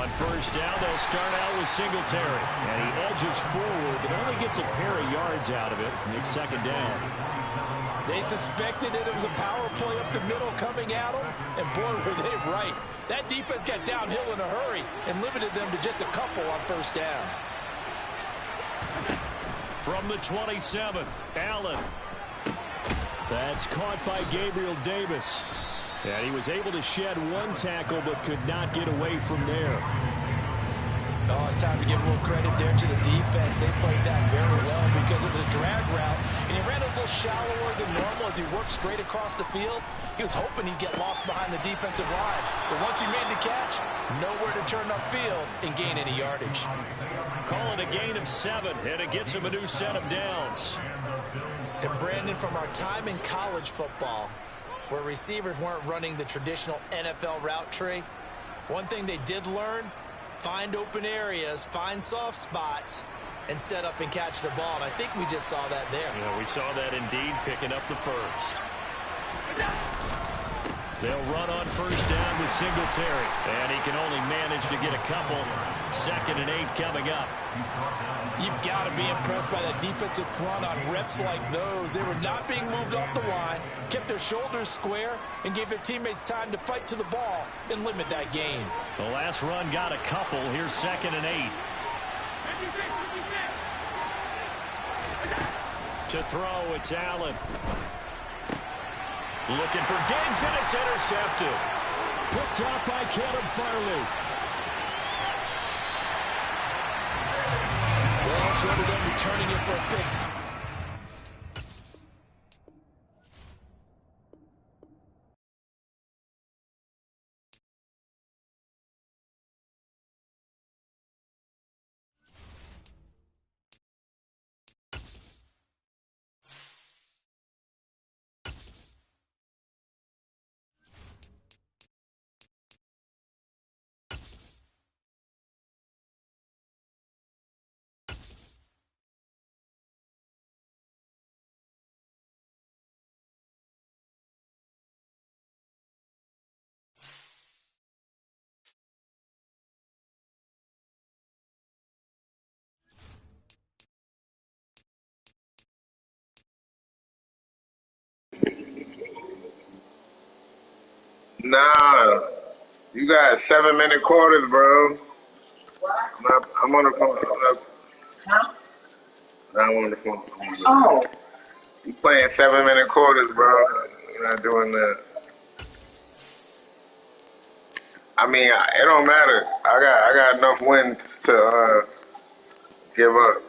On first down, they'll start out with Singletary. And he edges forward, but only gets a pair of yards out of it. It's second down. They suspected it was a power play up the middle coming at them, and boy, were they right. That defense got downhill in a hurry and limited them to just a couple on first down. From the 27, Allen. That's caught by Gabriel Davis. And he was able to shed one tackle, but could not get away from there. Oh, it's time to give a little credit there to the defense. They played that very well because it was a drag route, and he ran a little shallower than normal as he worked straight across the field. He was hoping he'd get lost behind the defensive line, but once he made the catch, nowhere to turn upfield and gain any yardage. Call it a gain of 7, and it gets him a new set of downs. And Brandon, from our time in college football, where receivers weren't running the traditional NFL route tree, one thing they did learn: find open areas, find soft spots, and set up and catch the ball. And I think we just saw that there. Yeah, we saw that indeed, picking up the first. They'll run on first down with Singletary, and he can only manage to get a couple. 2nd and 8 coming up. You've got to be impressed by that defensive front on reps like those. They were not being moved off the line, kept their shoulders square, and gave their teammates time to fight to the ball and limit that gain. The last run got a couple. Here's 2nd and 8. To throw, it's Allen. Looking for Diggs, and it's intercepted. Picked off by Caleb Farley. Well, short of them returning it for a fix. Nah, you got 7-minute quarters, bro. I'm on the phone. Huh? I'm on the phone. Oh. You playing 7-minute quarters, bro. You're not doing that. I mean, it don't matter. I got enough wins to give up.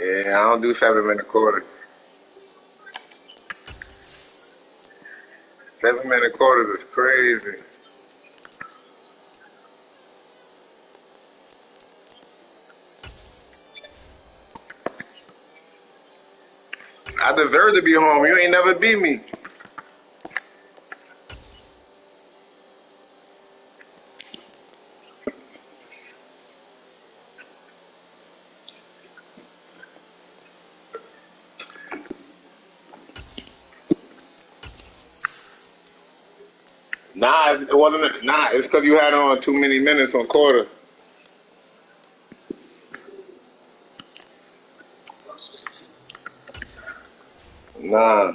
Yeah, I don't do 7-minute quarters. 7-minute quarters is crazy. I deserve to be home. You ain't never beat me. Nah, it wasn't. Nah, it's because you had on too many minutes on quarter. Nah.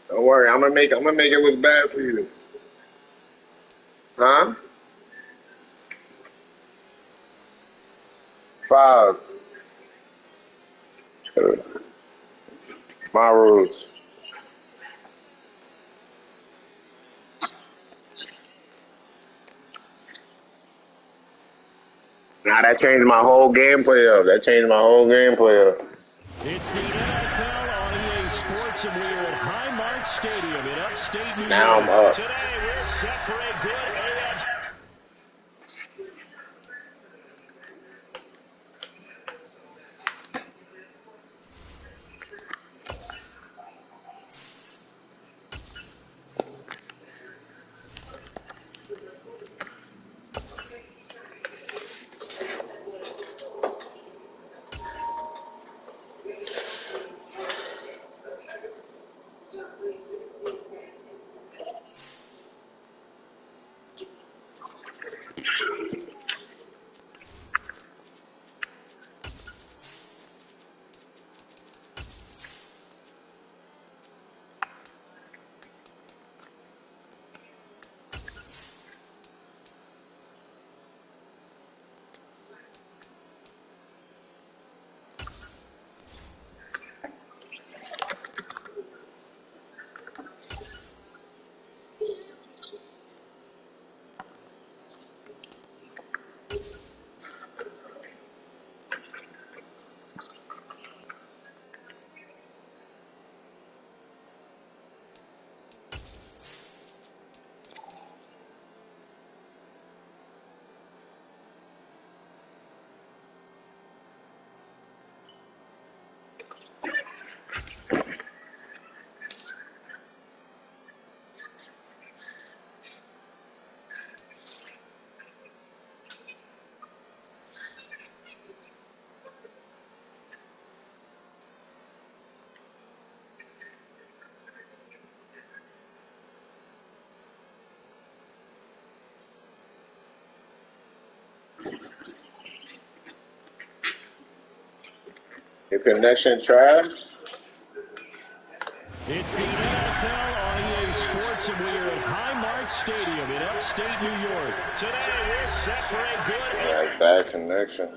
Don't worry, I'm gonna make it look bad for you. Huh? 5. My rules. Nah, that changed my whole gameplay up. It's the NFL on EA Sports, and we're at Highmark Stadium in upstate New York. Now I'm up. Today we're set for a good AFC. Your connection trash? It's the NFL on EA Sports, and we are at Highmark Stadium in upstate New York. Today, we're set for a good... Yeah, bad connection.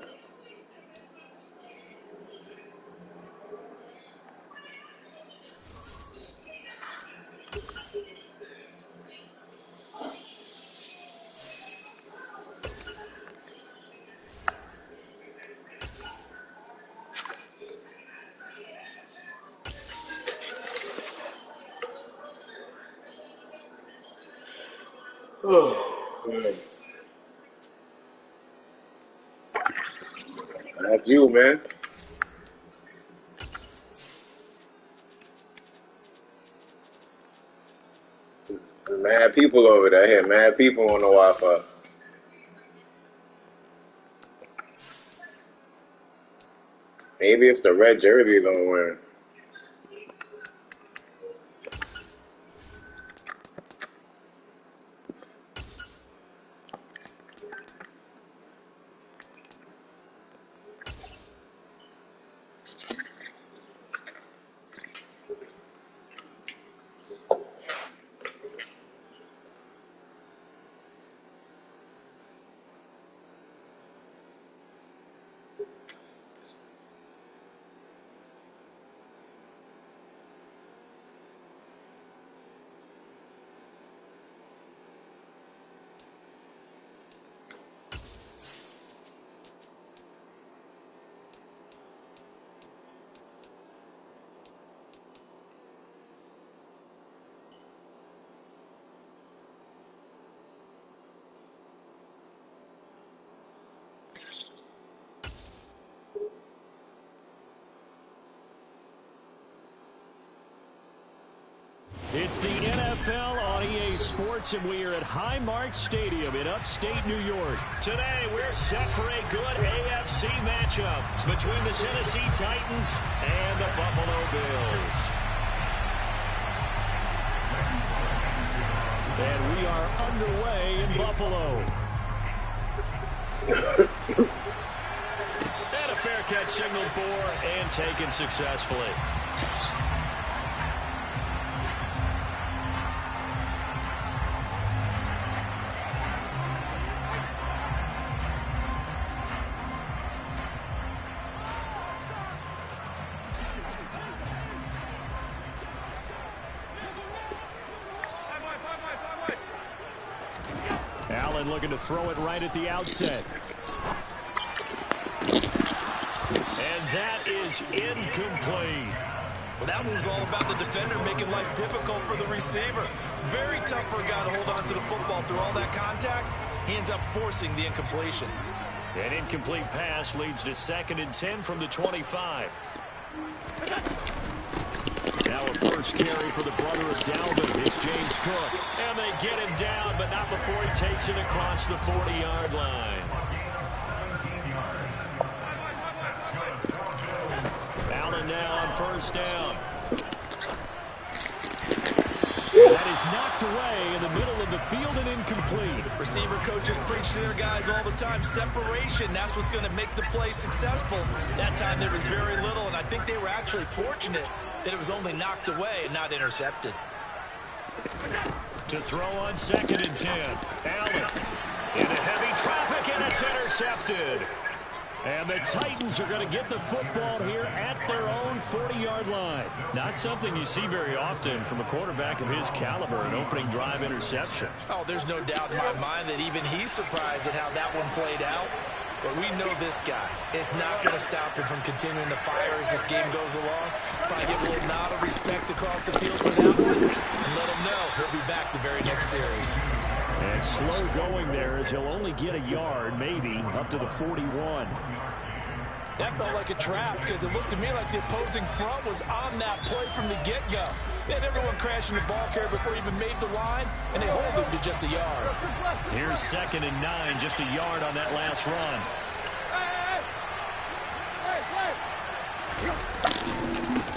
That's you, man. Mad people over there. I hear mad people on the Wi-Fi. Maybe it's the red jersey I'm wearing. It's the NFL on EA Sports, and we are at Highmark Stadium in upstate New York. Today, we're set for a good AFC matchup between the Tennessee Titans and the Buffalo Bills. And we are underway in Buffalo. And a fair catch signaled for and taken successfully. Allen looking to throw it right at the outset. And that is incomplete. Well, that one was all about the defender making life difficult for the receiver. Very tough for a guy to hold on to the football through all that contact. He ends up forcing the incompletion. An incomplete pass leads to 2nd and 10 from the 25. Now a first carry for the brother of Dalvin. It's James Cook. And they get him down, but not before he takes it across the 40-yard line. Allen now on first down. That is knocked away in the middle of the field and incomplete. Receiver coaches preach to their guys all the time. Separation, that's what's going to make the play successful. That time there was very little, and I think they were actually fortunate that it was only knocked away and not intercepted. To throw on 2nd and 10. Allen into heavy traffic, and it's intercepted. And the Titans are going to get the football here at their own 40-yard line. Not something you see very often from a quarterback of his caliber, an opening drive interception. Oh, there's no doubt in my mind that even he's surprised at how that one played out. But we know this guy is not going to stop him from continuing to fire as this game goes along. Probably give a little nod of respect across the field for that one and let him know he'll be back the very next series. And slow going there as he'll only get a yard, maybe, up to the 41. That felt like a trap because it looked to me like the opposing front was on that play from the get-go. They had everyone crashing the ball carrier before he even made the line, and they hold him to just a yard. Here's 2nd and 9, just a yard on that last run.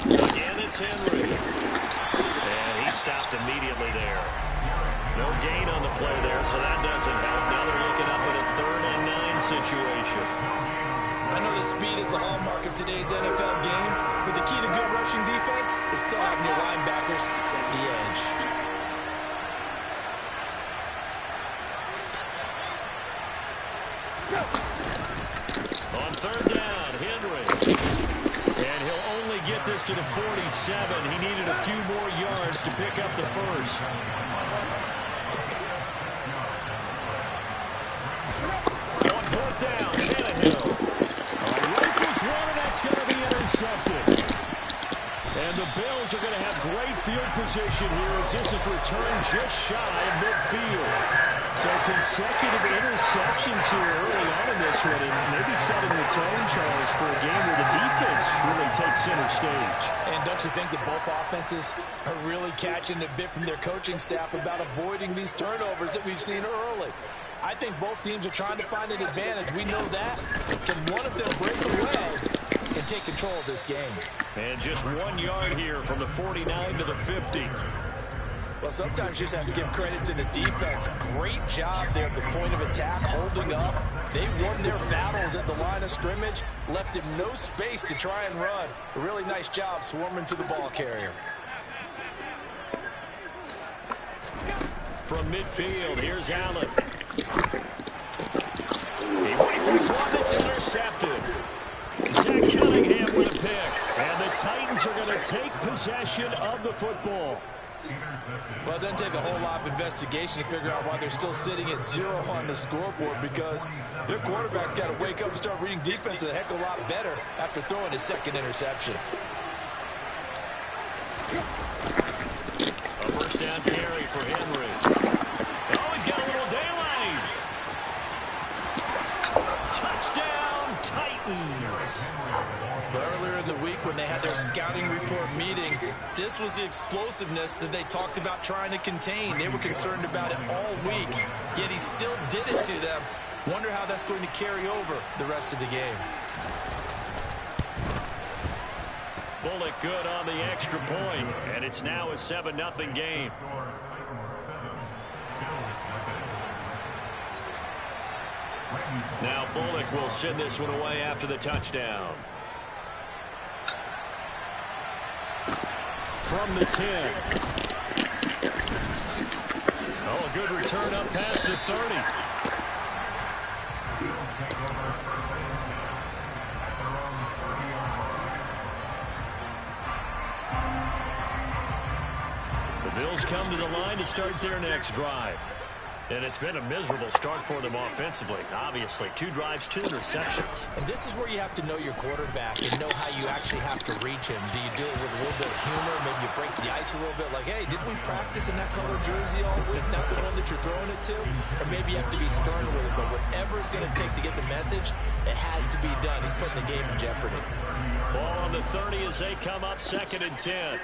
Again, it's Henry. And he stopped immediately there. No gain on the play there, so that doesn't help. Now they're looking up at a 3rd and 9 situation. I know this speed is the hallmark of today's NFL game, but the key to good rushing defense is still having your linebackers set the edge. On third down, Henry. And he'll only get this to the 47. He needed a few more yards to pick up the first. On fourth down, Tannehill. Rifles one, and that's going to be intercepted. And the Bills are going to have great field position here as this is returned just shy of midfield. So consecutive interceptions here early on in this one, and maybe setting the tone, Charles, for a game where the defense really takes center stage. And don't you think that both offenses are really catching a bit from their coaching staff about avoiding these turnovers that we've seen early? I think both teams are trying to find an advantage. We know that. Can one of them break away and take control of this game? And just 1 yard here from the 49 to the 50. Well, sometimes you just have to give credit to the defense. Great job there at the point of attack, holding up. They won their battles at the line of scrimmage, left him no space to try and run. A really nice job swarming to the ball carrier. From midfield, here's Allen. He rifles one that's intercepted. Zach Cunningham with a pick. And the Titans are going to take possession of the football. Well, it doesn't take a whole lot of investigation to figure out why they're still sitting at 0 on the scoreboard, because their quarterback's got to wake up and start reading defense a heck of a lot better after throwing his second interception. A first down carry for Henry. Oh, he's got a little daylight. Touchdown, Titans. But earlier in the week when they had their scouting report meeting, this was the explosiveness that they talked about trying to contain. They were concerned about it all week, yet he still did it to them. Wonder how that's going to carry over the rest of the game. Bullock good on the extra point, and it's now a 7-0 game. Now Bullock will send this one away after the touchdown. From the 10. Oh, a good return up past the 30. The Bills come to the line to start their next drive. And it's been a miserable start for them offensively. Obviously, 2 drives, 2 interceptions. And this is where you have to know your quarterback and know how you actually have to reach him. Do you do it with a little bit of humor? Maybe you break the ice a little bit like, hey, didn't we practice in that color jersey all week? Not the one that you're throwing it to? Or maybe you have to be stern with it. But whatever it's going to take to get the message, it has to be done. He's putting the game in jeopardy. Ball on the 30 as they come up 2nd and 10.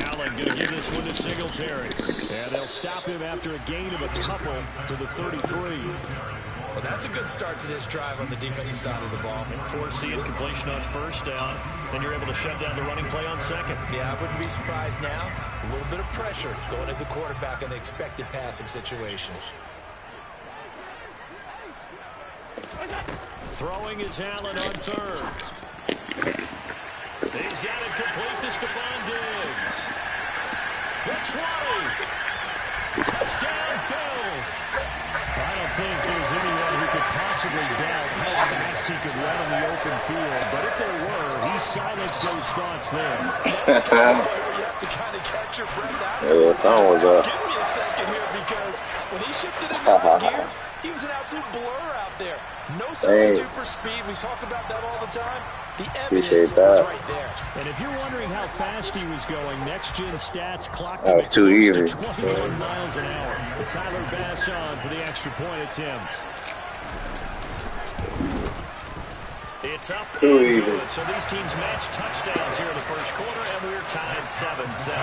Allen going to give this one to Singletary. And they'll stop him after a gain of a couple to the 33. Well, that's a good start to this drive on the defensive side of the ball. And forcing completion on first down. Then you're able to shut down the running play on second. Yeah, I wouldn't be surprised now. A little bit of pressure going at the quarterback in the expected passing situation. Throwing is Allen on third. He's got it complete to Stephon Diggs. The 20. Touchdown, Bills. I don't think there's anyone who could possibly doubt how fast he could run in the open field. But if there were, he silenced those thoughts there. You have to kind of catch your breath out. Yeah, the song was up. Give me a second here, because when he shifted into gear, he was an absolute blur out there. No substitute for speed. We talk about that all the time. The evidence is right there. And if you're wondering how fast he was going, next-gen stats clocked that was too easy. 21 miles an hour. Tyler Bass on for the extra point attempt. It's up. Too easy. So these teams match touchdowns here in the first quarter, and we're tied 7-7.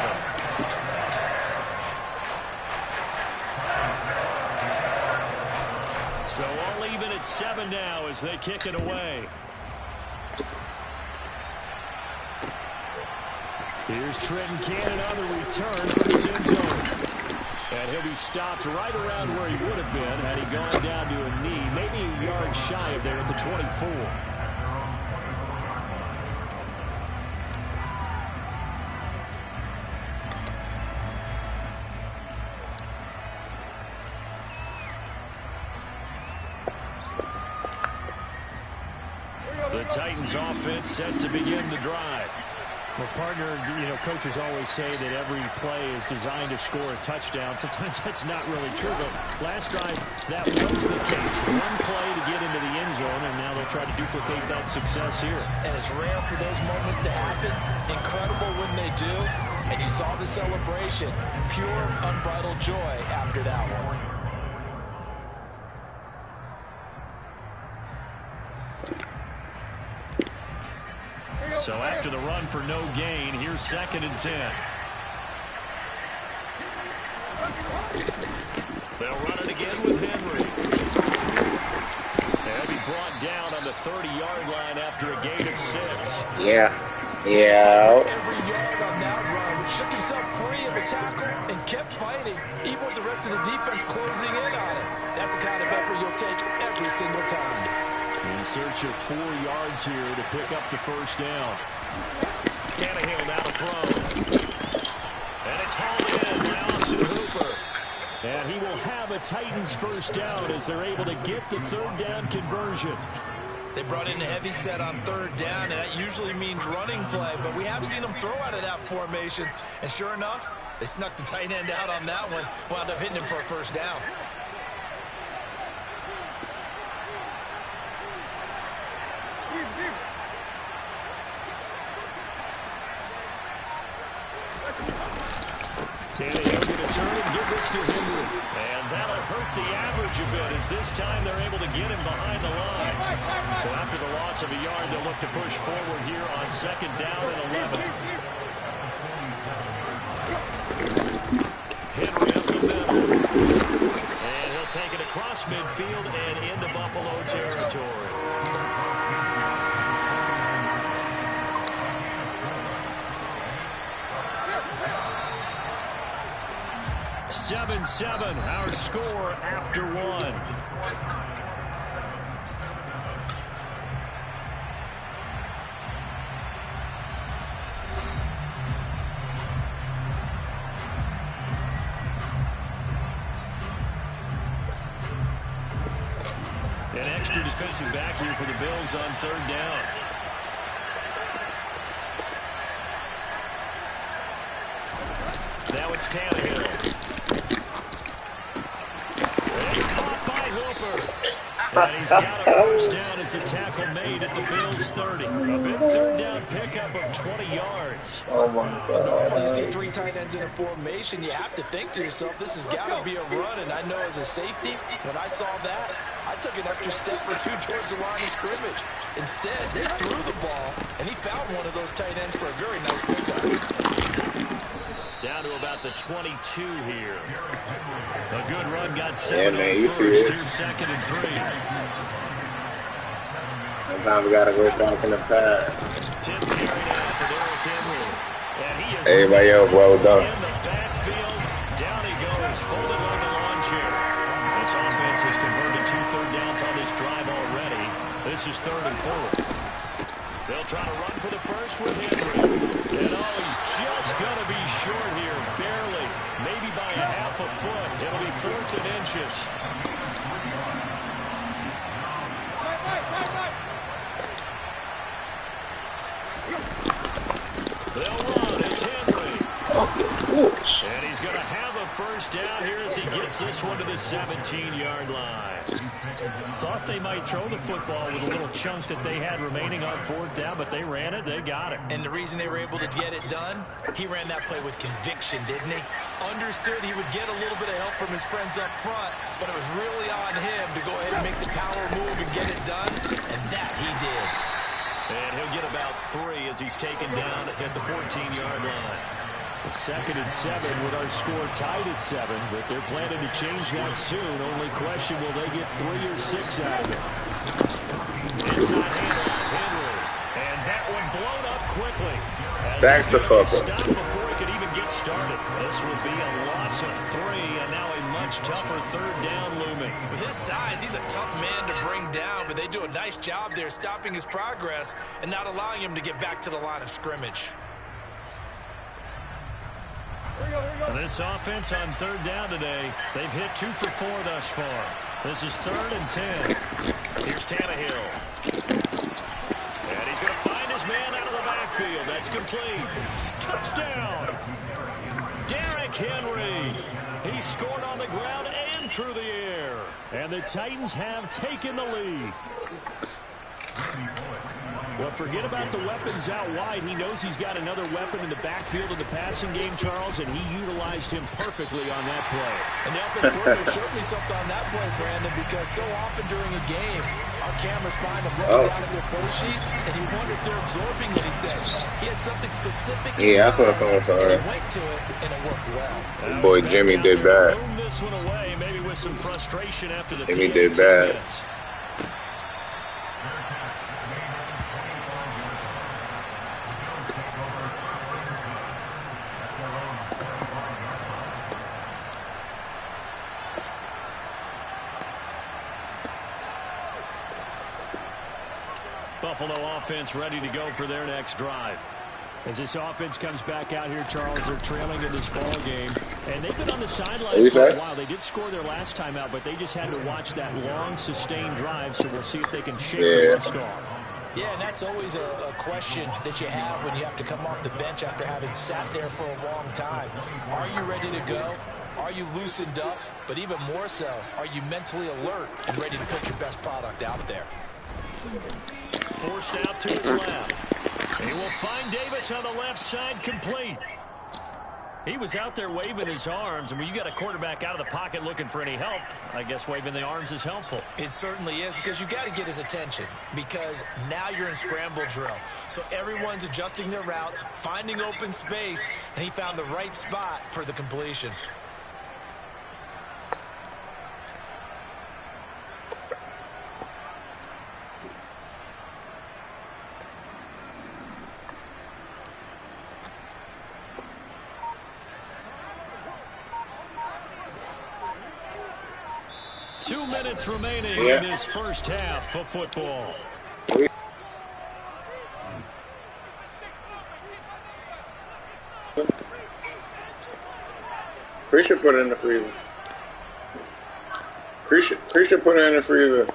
So all even at 7 now as they kick it away. Here's Trenton Cannon on the return from his end zone. And he'll be stopped right around where he would have been had he gone down to a knee, maybe a yard shy of there at the 24. The Titans offense set to begin the drive. Well, partner, coaches always say that every play is designed to score a touchdown. Sometimes that's not really true, but last drive, that was the case. One play to get into the end zone, and now they'll try to duplicate that success here. And it's rare for those moments to happen. Incredible when they do. And you saw the celebration. Pure, unbridled joy after that one. So after the run for no gain, here's 2nd and 10. They'll run it again with Henry. They'll be brought down on the 30-yard line after a gain of 6. Yeah. Every yard on that run, shook himself free of a tackle and kept fighting, even with the rest of the defense closing in on him. That's the kind of effort you'll take every single time. In search of 4 yards here to pick up the first down. Tannehill now to throw. And it's hauled in by Austin Hooper. And he will have a Titans first down as they're able to get the 3rd down conversion. They brought in a heavy set on 3rd down, and that usually means running play, but we have seen them throw out of that formation. And sure enough, they snuck the tight end out on that one, wound up hitting him for a first down. Tannehill going to turn and give this to Henry. And that'll hurt the average a bit as this time they're able to get him behind the line. So after the loss of a yard, they'll look to push forward here on 2nd down and 11. Henry up the middle. And he'll take it across midfield and into Buffalo territory. 7-7, our score after 1. An extra defensive back here for the Bills on 3rd down. Now it's Tannehill. It's caught by Hooper. And he's got a first down as a tackle made at the Bills' 30. A big 3rd down pickup of 20 yards. Oh, my God. When you see 3 tight ends in a formation, you have to think to yourself, this has got to be a run. And I know as a safety, when I saw that, I took an extra step or 2 towards the line of scrimmage. Instead, they threw the ball, and he found one of those tight ends for a very nice pickup. Down to about the 22 here. A good run got 7 man, on you first, see it. 2nd and 3. Sometimes we gotta go back in the past. Tip carry now for Derrick Henry. And he is Everybody else, well done. in the backfield. Down he goes, folded like a lawn chair. This offense has converted 2 third downs on this drive already. This is 3rd and 4. They'll try to run for the first with Henry. And oh, he's just going to be short here, barely. Maybe by a half a foot. It'll be 4th and inches. They'll run. It's Henry. And he's going to have a first down here as he gets this one to the 17-yard line. Thought they might throw the football with a little chunk that they had remaining on 4th down, but they ran it. They got it. And the reason they were able to get it done, he ran that play with conviction, didn't he? Understood he would get a little bit of help from his friends up front, but it was really on him to go ahead and make the power move and get it done, and that he did. And he'll get about 3 as he's taken down at the 14-yard line. 2nd and 7 with our score tied at 7, but they're planning to change that soon. Only question, will they get 3 or 6 out of it? Inside handoff, Henry. And that one blown up quickly. Back the fuck up. Stopped before he could even get started. This will be a loss of 3, and now a much tougher third down looming. With his size, he's a tough man to bring down, but they do a nice job there stopping his progress and not allowing him to get back to the line of scrimmage. This offense on third down today, they've hit 2 for 4 thus far. This is 3rd and 10. Here's Tannehill. And he's going to find his man out of the backfield. That's complete. Touchdown. Derrick Henry. He scored on the ground and through the air. And the Titans have taken the lead. Well, forget about the weapons out wide. He knows he's got another weapon in the backfield of the passing game, Charles, and he utilized him perfectly on that play. And the offense coordinator showed me something on that play, Brandon, because so often during a game, our cameras find them looking down at their play sheets, and you wonder if they're absorbing anything. He had something specific. Yeah, I saw something. Sorry. He went to it, and it worked well. Boy, Jimmy did bad. This one away, maybe with some frustration after the Jimmy did bad. Buffalo offense ready to go for their next drive. As this offense comes back out here, Charles, they're trailing in this ball game. And they've been on the sidelines for a while. They did score their last time out, but they just had to watch that long, sustained drive, so we'll see if they can shake the rust off. Yeah, and that's always a question that you have when you have to come off the bench after having sat there for a long time. Are you ready to go? Are you loosened up? But even more so, are you mentally alert and ready to put your best product out there? Forced out to his left. He will find Davis on the left side, complete. He was out there waving his arms, and when you got a quarterback out of the pocket looking for any help, I guess waving the arms is helpful. It certainly is, because you got to get his attention, because now you're in scramble drill. So everyone's adjusting their routes, finding open space, and he found the right spot for the completion. Two minutes remaining in this first half of football. Appreciate put it in the freezer. Appreciate put it in the freezer.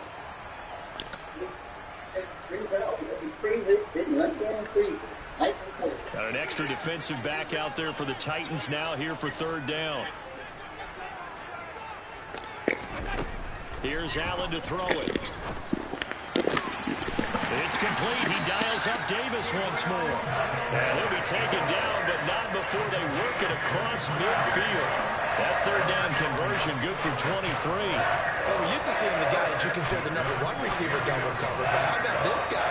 Got an extra defensive back out there for the Titans now here for third down. Here's Allen to throw it. It's complete. He dials up Davis once more. And he'll be taken down, but not before they work it across midfield. That third down conversion good for 23. Well, we're used to seeing the guy that you consider the #1 receiver double covered, but how about this guy?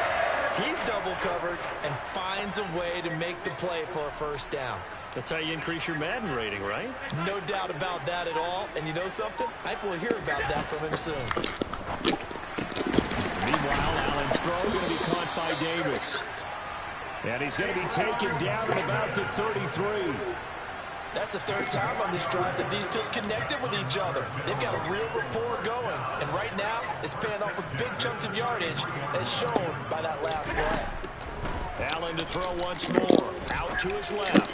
He's double covered and finds a way to make the play for a first down. That's how you increase your Madden rating, right? No doubt about that at all. And you know something? I will hear about that from him soon. Meanwhile, Allen's throw going to be caught by Davis. And he's going to be taken down at about the 33. That's the third time on this drive that these two have connected with each other. They've got a real rapport going. And right now, it's paying off with big chunks of yardage, as shown by that last play. Allen to throw once more. Out to his left.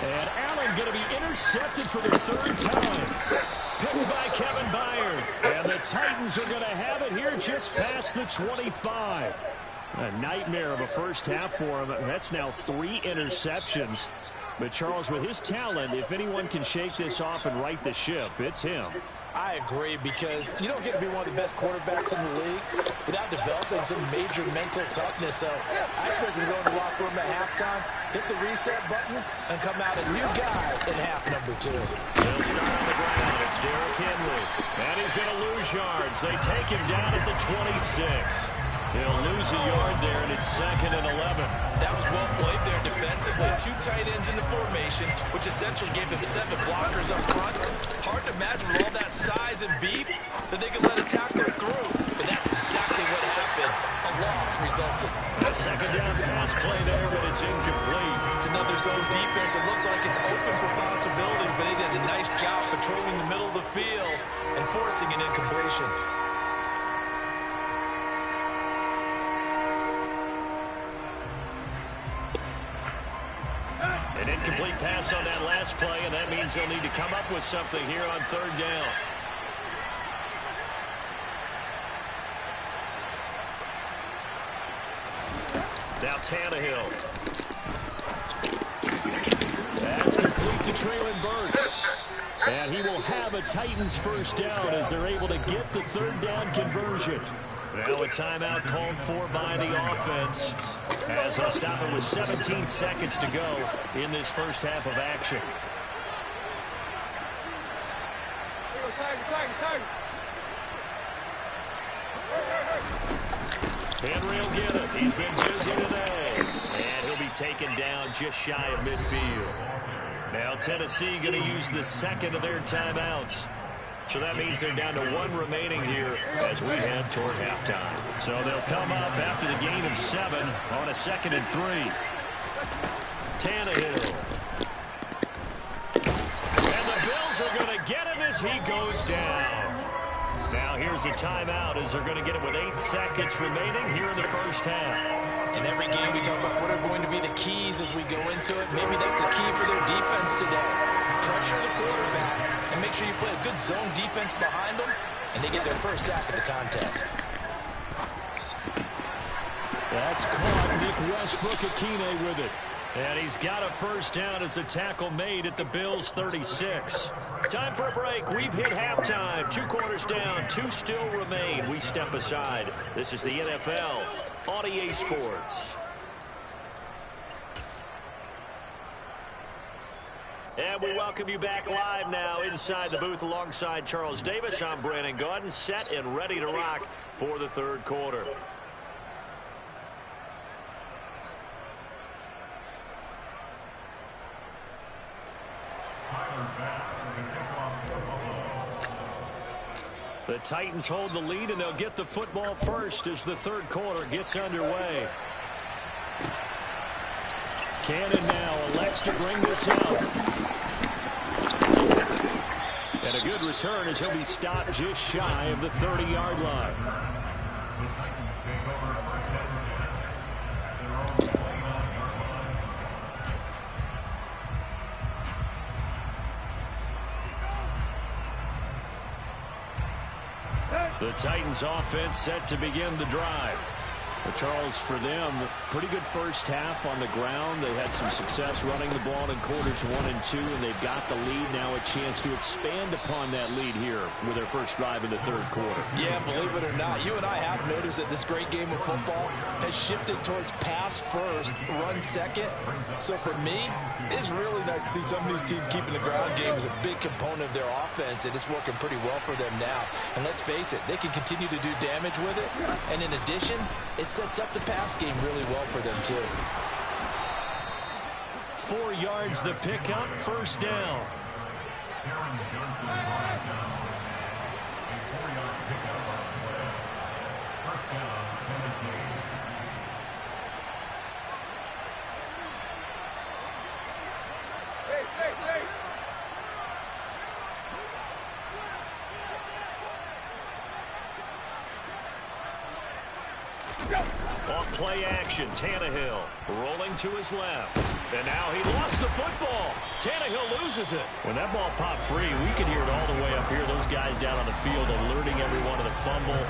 And Allen going to be intercepted for the third time. Picked by Kevin Byard. And the Titans are going to have it here just past the 25. A nightmare of a first half for him. That's now 3 interceptions. But, Charles, with his talent, if anyone can shake this off and right the ship, it's him. I agree, because you don't get to be one of the best quarterbacks in the league without developing some major mental toughness. So I expect him to go in the locker room at halftime, hit the reset button, and come out a new guy in half number 2. He'll start on the ground. It's Derrick Henry. And he's going to lose yards. They take him down at the 26. He'll lose a yard there, and it's 2nd and 11. That was well played there defensively. 2 tight ends in the formation, which essentially gave them 7 blockers up front. Hard to imagine with all that size and beef that they could let a tackler through. But that's exactly what happened. A loss insulted. A second down pass play there, but it's incomplete. It's another zone defense. It looks like it's open for possibilities, but they did a nice job patrolling the middle of the field and forcing an incompletion. An incomplete pass on that last play, and that means they'll need to come up with something here on third down. Now Tannehill. That's complete to Treylon Burks. And he will have a Titans first down as they're able to get the third down conversion. Now a timeout called for by the offense as they'll stop it with 17 seconds to go in this first half of action. Henry will get it. He's been busy today. And he'll be taken down just shy of midfield. Now Tennessee going to use the second of their timeouts. So that means they're down to one remaining here as we head towards halftime. So they'll come up after the gain of 7 on a 2nd and 3. Tannehill. And the Bills are going to get him as he goes down. Now here's a timeout as they're going to get it with 8 seconds remaining here in the first half. In every game we talk about what are going to be the keys as we go into it. Maybe that's a key for their defense today. Pressure the quarterback and make sure you play a good zone defense behind them, and they get their first sack of the contest. That's caught. Nick Westbrook-Akine with it. And he's got a first down as a tackle made at the Bills' 36. Time for a break. We've hit halftime. 2 quarters down. 2 still remain. We step aside. This is the NFL on EA Sports. And we welcome you back live now inside the booth alongside Charles Davis. I'm Brandon Gaudin, set and ready to rock for the third quarter. The Titans hold the lead, and they'll get the football first as the third quarter gets underway. Cannon now elects to bring this out. And a good return as he'll be stopped just shy of the 30-yard line. The Titans offense set to begin the drive. But Charles, for them, pretty good first half on the ground. They had some success running the ball in quarters 1 and 2, and they've got the lead now, a chance to expand upon that lead here with their first drive in the third quarter. Yeah, believe it or not, you and I have noticed that this great game of football has shifted towards pass first, run second. So for me, it's really nice to see some of these teams keeping the ground game as a big component of their offense, and it's working pretty well for them now. And let's face it, they can continue to do damage with it, and in addition, it sets up the pass game really well for them, too. 4 yards the pickup, first down. On play action, Tannehill rolling to his left. And now he lost the football. Tannehill loses it. When that ball popped free, we could hear it all the way up here. Those guys down on the field alerting everyone of the fumble.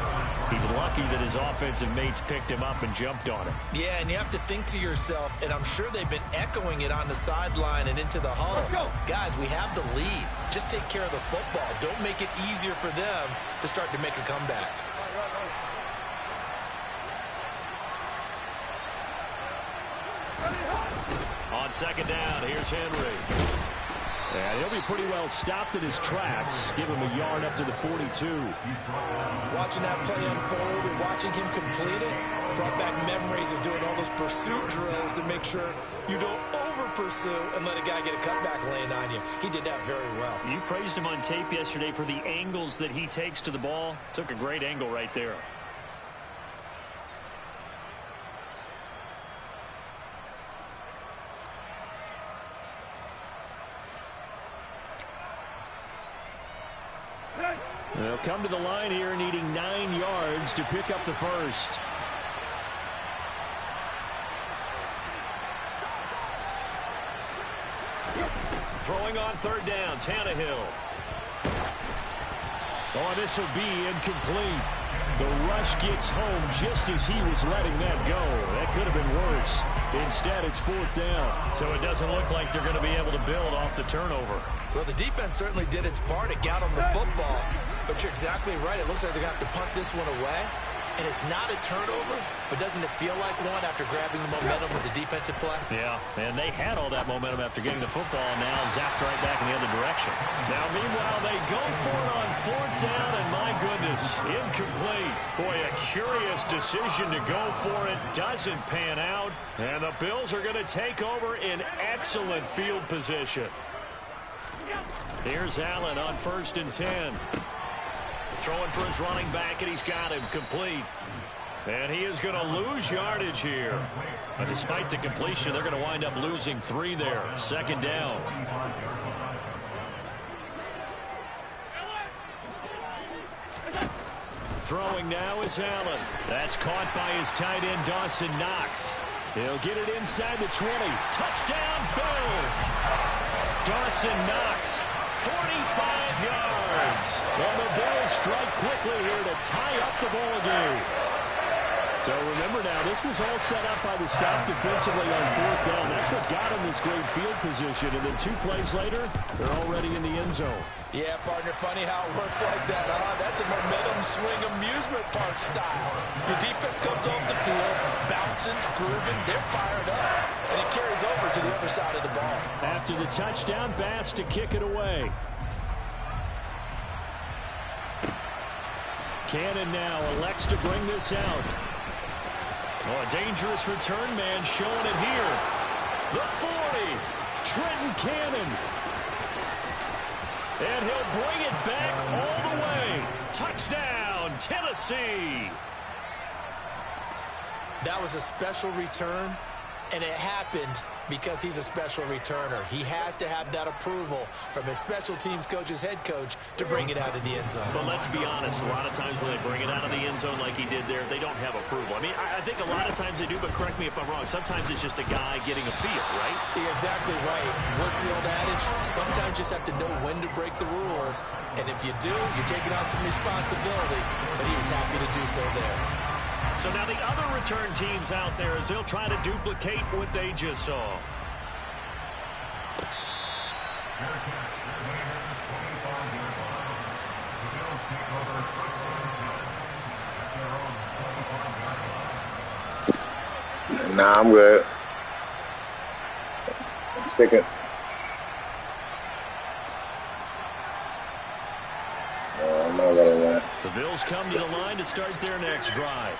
He's lucky that his offensive mates picked him up and jumped on him. Yeah, and you have to think to yourself, and I'm sure they've been echoing it on the sideline and into the huddle. Guys, we have the lead. Just take care of the football. Don't make it easier for them to start to make a comeback. On second down, here's Henry. And he'll be pretty well stopped in his tracks. Give him a yard up to the 42. Watching that play unfold and watching him complete it brought back memories of doing all those pursuit drills to make sure you don't over-pursue and let a guy get a cutback lane on you. He did that very well. You praised him on tape yesterday for the angles that he takes to the ball. Took a great angle right there. They'll come to the line here needing 9 yards to pick up the first. Throwing on third down, Tannehill. Oh, this will be incomplete. The rush gets home just as he was letting that go. That could have been worse. Instead, it's fourth down. So it doesn't look like they're going to be able to build off the turnover. Well, the defense certainly did its part to get them the football. But you're exactly right. It looks like they're going to have to punt this one away. And it's not a turnover, but doesn't it feel like one after grabbing the momentum with the defensive play? Yeah, and they had all that momentum after getting the football, and now zapped right back in the other direction. Now, meanwhile, they go for it on fourth down, and my goodness, incomplete. Boy, a curious decision to go for it. Doesn't pan out, and the Bills are going to take over in excellent field position. Here's Allen on 1st and 10. Throwing for his running back, and he's got him complete. And he is going to lose yardage here. But despite the completion, they're going to wind up losing 3 there. Second down. Throwing now is Allen. That's caught by his tight end, Dawson Knox. He'll get it inside the 20. Touchdown, Bills! Dawson Knox, 45 yards. And the Bills strike quickly here to tie up the ball game. So remember now, this was all set up by the stop defensively on fourth down. That's what got them this great field position. And then 2 plays later, they're already in the end zone. Yeah, partner, funny how it works like that, huh? That's a momentum swing amusement park style. Your defense comes off the field, bouncing, grooving, they're fired up. And it carries over to the other side of the ball. After the touchdown, Bass to kick it away. Cannon now elects to bring this out. Oh, a dangerous return man showing it here. The 40, Trenton Cannon. And he'll bring it back all the way. Touchdown, Tennessee. That was a special return, and it happened because he's a special returner. He has to have that approval from his special teams coach's head coach to bring it out of the end zone. But let's be honest, a lot of times when they bring it out of the end zone like he did there, they don't have approval. I mean, I think a lot of times they do, but correct me if I'm wrong. Sometimes it's just a guy getting a feel, right? You're exactly right. What's the old adage? Sometimes you just have to know when to break the rules. And if you do, you're taking on some responsibility. But he was happy to do so there. So now the other return teams out there as they'll try to duplicate what they just saw. Nah, I'm good. Stick it. I'm not gonna win. The Bills come to the line to start their next drive.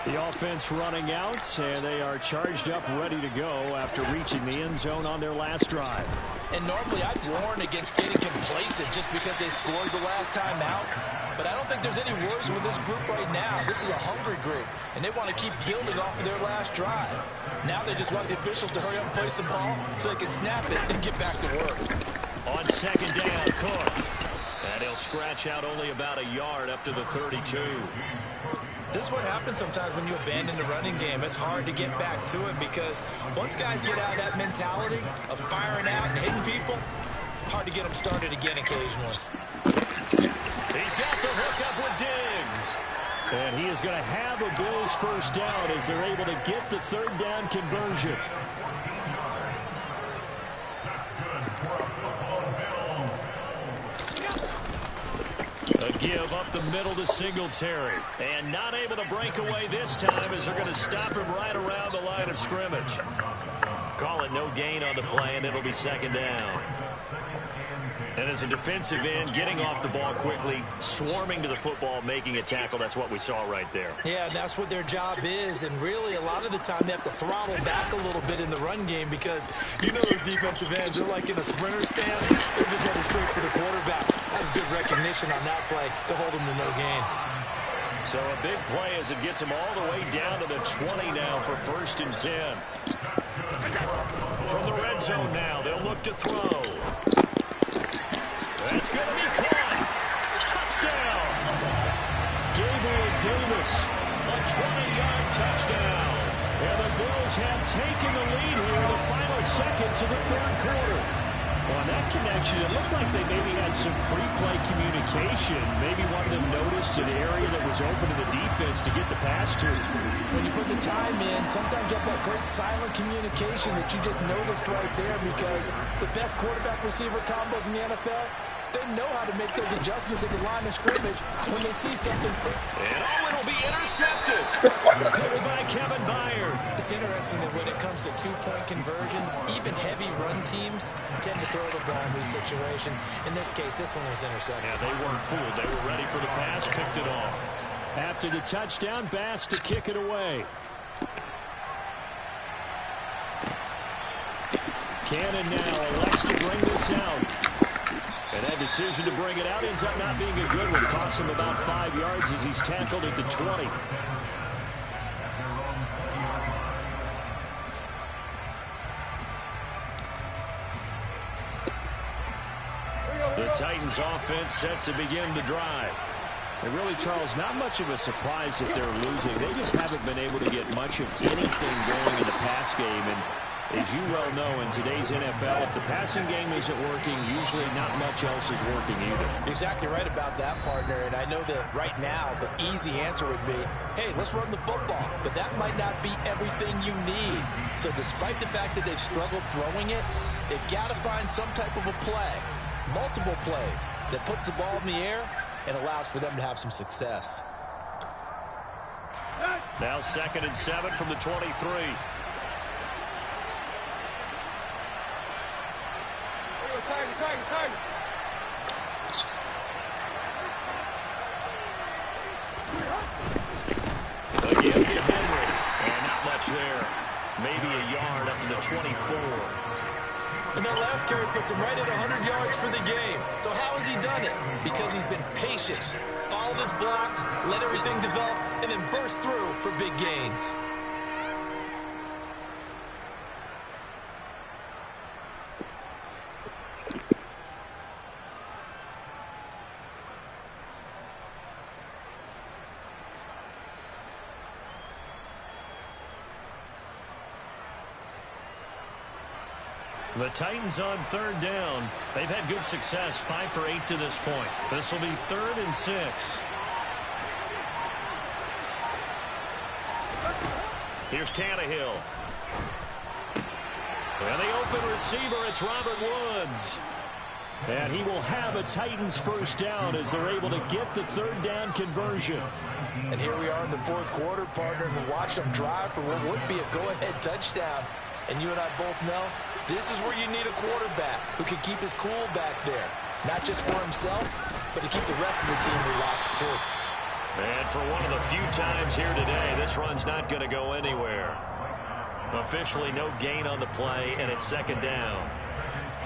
The offense running out, and they are charged up, ready to go after reaching the end zone on their last drive. And normally I'd warn against getting complacent just because they scored the last time out. But I don't think there's any worries with this group right now. This is a hungry group, and they want to keep building off of their last drive. Now they just want the officials to hurry up and place the ball so they can snap it and get back to work. On second down, Cook. And he'll scratch out only about a yard up to the 32. This is what happens sometimes when you abandon the running game. It's hard to get back to it because once guys get out of that mentality of firing out and hitting people, hard to get them started again occasionally. He's got the hook up with Diggs. And he is going to have a Bills first down as they're able to get the third down conversion. A give up the middle to Singletary. And not able to break away this time as they're going to stop him right around the line of scrimmage. Call it no gain on the play, and it'll be second down. And as a defensive end, getting off the ball quickly, swarming to the football, making a tackle, that's what we saw right there. Yeah, and that's what their job is. And really, a lot of the time, they have to throttle back a little bit in the run game because you know those defensive ends, they're like in a sprinter stance. They're just headed straight for the quarterback. That was good recognition on that play to hold them to no gain. So a big play as it gets him all the way down to the 20 now for 1st and 10. From the red zone now, they'll look to throw. That's going to be caught. Touchdown. Davis, a 20-yard touchdown. And the Bills have taken the lead here in the final seconds of the third quarter. On that connection, it looked like they maybe had some pre-play communication. Maybe one of them noticed an area that was open to the defense to get the pass to. When you put the time in, sometimes you have that great silent communication that you just noticed right there, because the best quarterback-receiver combos in the NFL, they know how to make those adjustments at the line of scrimmage when they see something. And it'll be intercepted. Covered by Kevin Byard. It's interesting that when it comes to two-point conversions, even heavy run teams tend to throw the ball in these situations. In this case, this one was intercepted. Yeah, they weren't fooled. They were ready for the pass, picked it off. After the touchdown, Bass to kick it away. Cannon now elects to bring this out. And that decision to bring it out ends up not being a good one. Costs him about 5 yards as he's tackled at the 20. The Titans offense set to begin the drive. And really, Charles, not much of a surprise that they're losing. They just haven't been able to get much of anything going in the pass game. And as you well know, in today's NFL, if the passing game isn't working, usually not much else is working either. You're exactly right about that, partner. And I know that right now the easy answer would be, hey, let's run the football. But that might not be everything you need. So despite the fact that they've struggled throwing it, they've got to find some type of a play, multiple plays, that puts the ball in the air and allows for them to have some success. Now 2nd and 7 from the 23. Again to Henry. And not much there. Maybe a yard up to the 24. And that last carry puts him right at 100 yards for the game. So how has he done it? Because he's been patient, followed his blocks, let everything develop, and then burst through for big gains. The Titans on 3rd down. They've had good success, 5 for 8 to this point. This will be 3rd and 6. Here's Tannehill. And the open receiver, it's Robert Woods. And he will have a Titans first down as they're able to get the 3rd down conversion. And here we are in the 4th quarter, partner, and watch them drive for what would be a go-ahead touchdown. And you and I both know this is where you need a quarterback who can keep his cool back there. Not just for himself, but to keep the rest of the team relaxed too. And for one of the few times here today, this run's not going to go anywhere. Officially no gain on the play, and it's 2nd down.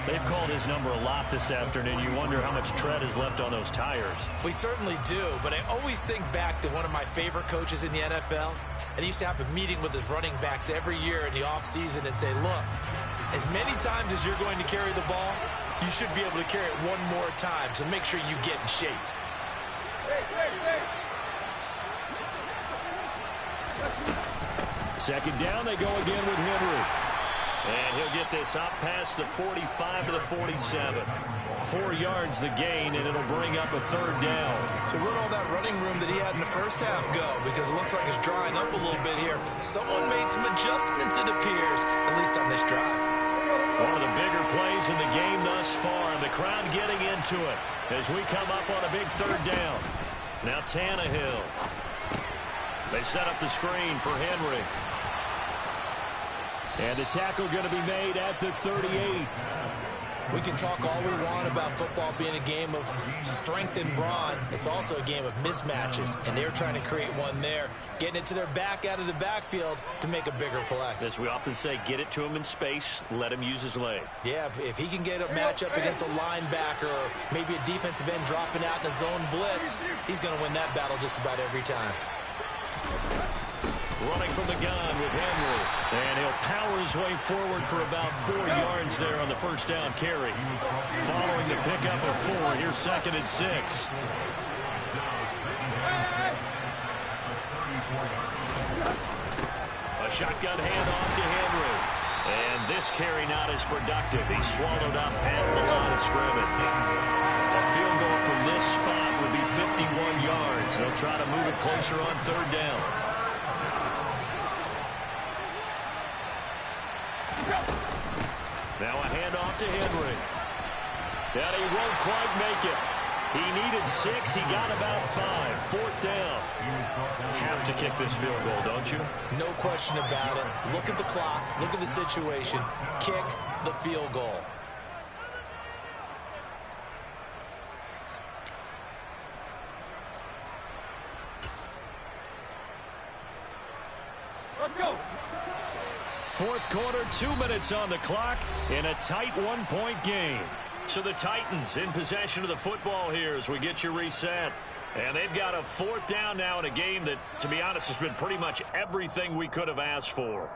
They've called his number a lot this afternoon. You wonder how much tread is left on those tires. We certainly do, but I always think back to one of my favorite coaches in the NFL. And he used to have a meeting with his running backs every year in the offseason and say, look, as many times as you're going to carry the ball, you should be able to carry it one more time, so make sure you get in shape. Second down, they go again with Henry. And he'll get this up past the 45 to the 47. 4 yards the gain, and it'll bring up a 3rd down. So where'd all that running room that he had in the first half go? Because it looks like it's drying up a little bit here. Someone made some adjustments, it appears, at least on this drive. One of the bigger plays in the game thus far, and the crowd getting into it as we come up on a big 3rd down. Now Tannehill. They set up the screen for Henry. And the tackle going to be made at the 38. We can talk all we want about football being a game of strength and brawn. It's also a game of mismatches, and they're trying to create one there, getting it to their back out of the backfield to make a bigger play. As we often say, get it to him in space, let him use his leg. Yeah, if he can get a matchup against a linebacker or maybe a defensive end dropping out in a zone blitz, he's going to win that battle just about every time. Running from the gun with Henry. And he'll power his way forward for about 4 yards there on the first down carry. Following the pickup of 4, here's 2nd and 6. A shotgun handoff to Henry. And this carry not as productive. He's swallowed up at the line of scrimmage. A field goal from this spot would be 51 yards. They'll try to move it closer on third down. Now a handoff to Henry. And he won't quite make it. He needed 6. He got about 5. Fourth down. Have to kick this field goal, don't you? No question about it. Look at the clock. Look at the situation. Kick the field goal. Let's go. Fourth quarter, 2 minutes on the clock in a tight one-point game. So the Titans in possession of the football here as we get you reset. And they've got a fourth down now in a game that, to be honest, has been pretty much everything we could have asked for.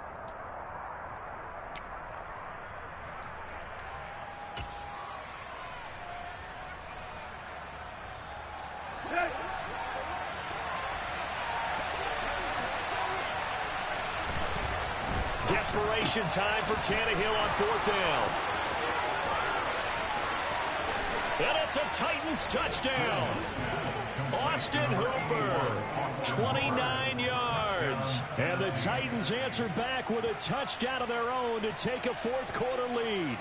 Desperation time for Tannehill on fourth down. And it's a Titans touchdown. Austin Hooper, 29 yards. And the Titans answer back with a touchdown of their own to take a fourth quarter lead.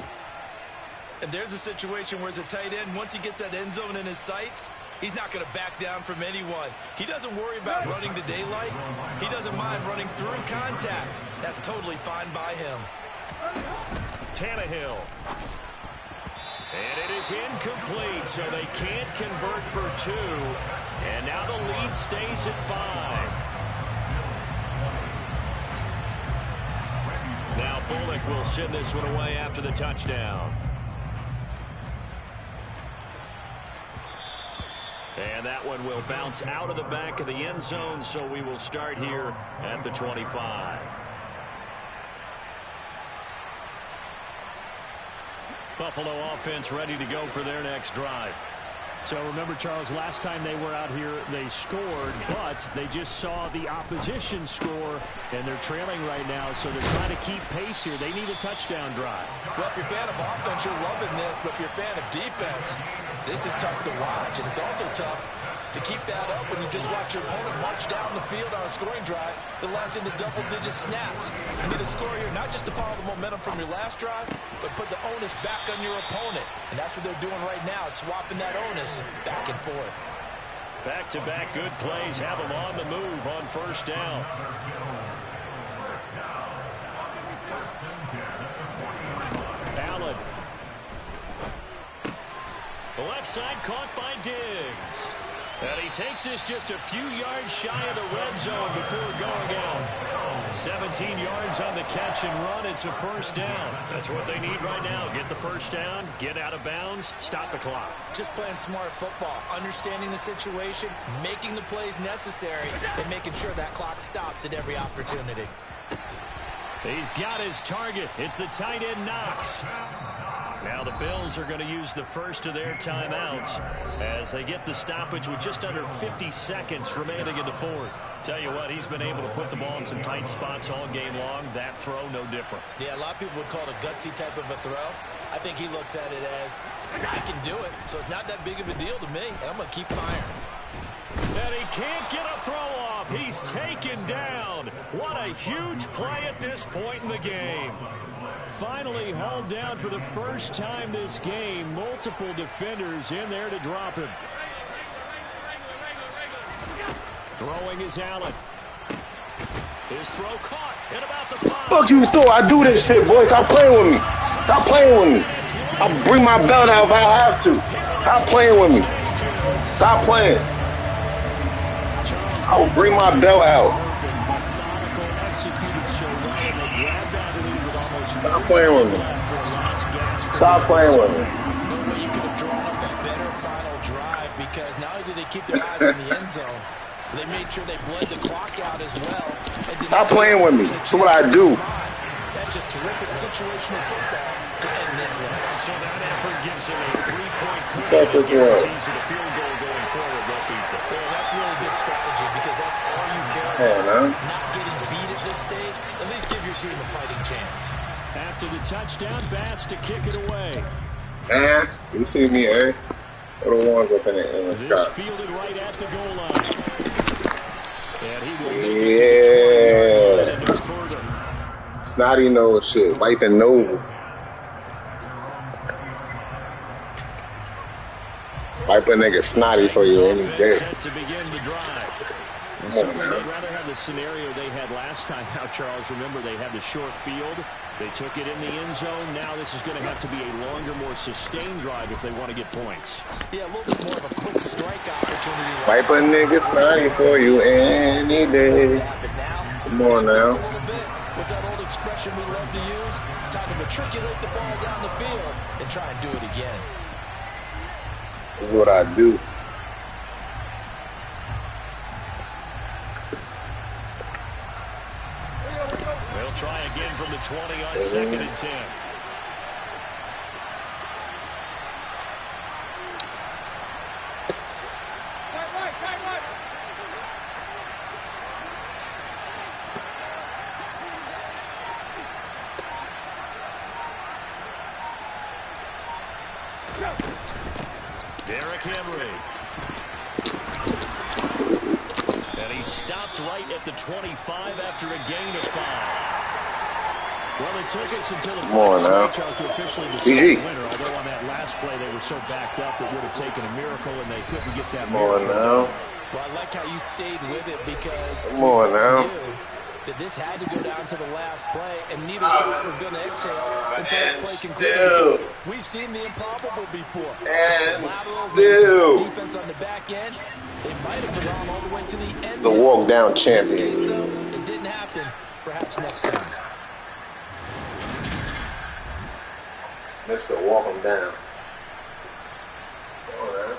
And there's a situation where as a tight end, once he gets that end zone in his sights, he's not going to back down from anyone. He doesn't worry about running to daylight. He doesn't mind running through contact. That's totally fine by him. Tannehill. And it is incomplete, so they can't convert for 2. And now the lead stays at 5. Now Bullock will send this one away after the touchdown. And that one will bounce out of the back of the end zone, so we will start here at the 25. Buffalo offense ready to go for their next drive. So remember, Charles, last time they were out here, they scored, but they just saw the opposition score, and they're trailing right now, so they're trying to keep pace here. They need a touchdown drive. Well, if you're a fan of offense, you're loving this, but if you're a fan of defense, this is tough to watch, and it's also tough to keep that up when you just watch your opponent march down the field on a scoring drive that lasts into double-digit snaps. You need a score here not just to follow the momentum from your last drive, but put the onus back on your opponent. And that's what they're doing right now, swapping that onus back and forth. Back-to-back good plays have them on the move on first down. Allen. The left side caught by Diggs. And he takes this just a few yards shy of the red zone before going out. 17 yards on the catch and run. It's a first down. That's what they need right now. Get the first down, get out of bounds, stop the clock. Just playing smart football, understanding the situation, making the plays necessary, and making sure that clock stops at every opportunity. He's got his target. It's the tight end Knox. Now the Bills are going to use the first of their timeouts as they get the stoppage with just under 50 seconds remaining in the fourth. Tell you what, he's been able to put the ball in some tight spots all game long. That throw, no different. Yeah, a lot of people would call it a gutsy type of a throw. I think he looks at it as, I can do it, so it's not that big of a deal to me, and I'm going to keep firing. And he can't get a throw off. He's taken down. What a huge play at this point in the game. Finally hauled down for the first time this game. Multiple defenders in there to drop him. Throwing is Allen. His throw caught at about the 5. Fuck you throw. I do this shit, boy. Stop playing with me. Stop playing with me. I'll bring my belt out if I have to. Stop playing with me. Stop playing. I will bring my belt out. Stop playing with me. Stop playing with me. No way you could have drawn up a better final drive, because not only did they keep their eyes on the end zone, they made sure they bled the clock out as well. Stop playing with me. That's what I do. That's just terrific situational football to end this one. So that effort gives him a 3-point push. That's as well. The field goal going forward won't beat them. Well, that's really good strategy, because that's all you care Hell no. Not getting beat at this stage, at least give your team a fighting chance. After the touchdown, Bass to kick it away. You see me, eh? What the ones up in the This sky? fielded right at the goal line. And he will make Yeah. it to the 20-yard line and no further. Snotty nose shit, wiping noses. Wipe a nigga snotty for you any day. Set to begin the drive. Come on, Certainly, man. they'd rather have the scenario they had last time. Now, Charles, remember they had the short field. They took it in the end zone. Now this is going to have to be a longer, more sustained drive if they want to get points. Yeah, a little bit more of a quick strike opportunity. Wipe a nigga snotty for you any day. Come on now. What's that old expression we love to use? Time to matriculate the ball down the field and try and do it again. That's what I do. They'll try again from the 20 on 2nd and 10. Derrick Henry. And he stopped right at the 25 after a gain of 5. Well, it took us until the Charles to officially decide the winner. Although on that last play they were so backed up it would have taken a miracle and they couldn't get that miracle. Now. Well, I like how you stayed with it because Come on now. That this had to go down to the last play, and neither side was going to exhale until the play concluded. We've seen the improbable before. And still. Defense on the back end, it might have gone all the way to the end. The walk down champion. In this case, though, it didn't happen. Perhaps next time. Mr. Walk him down. Come on now.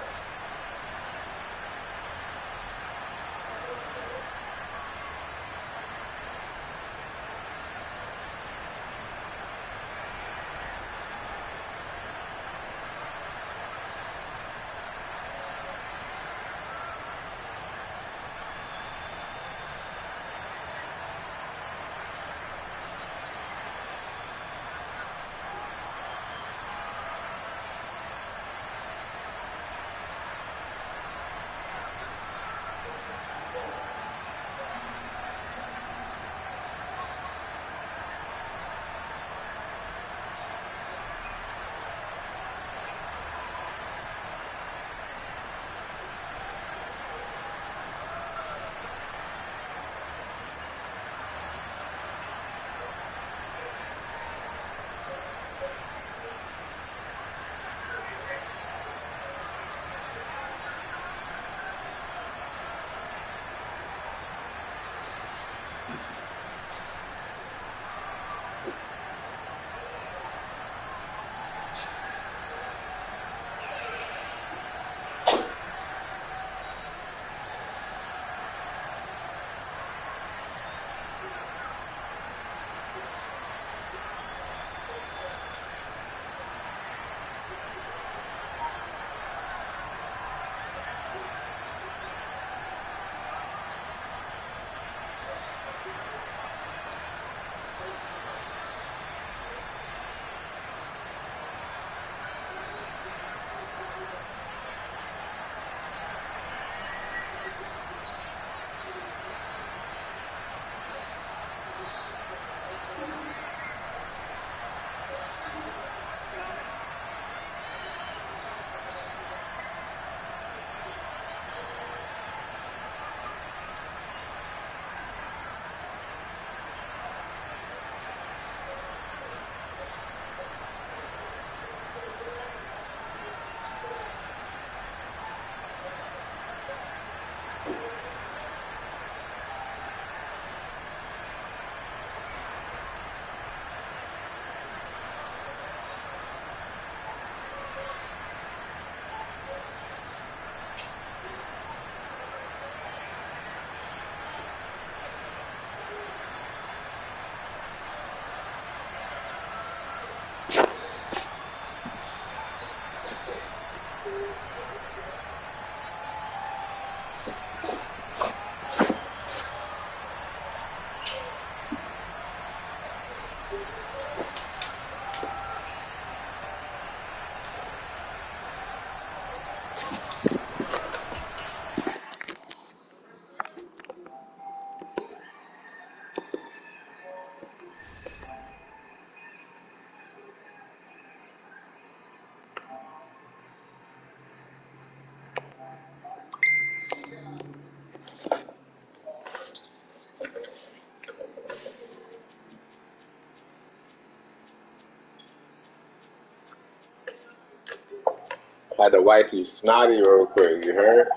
Had to wipe you snotty real quick, you heard?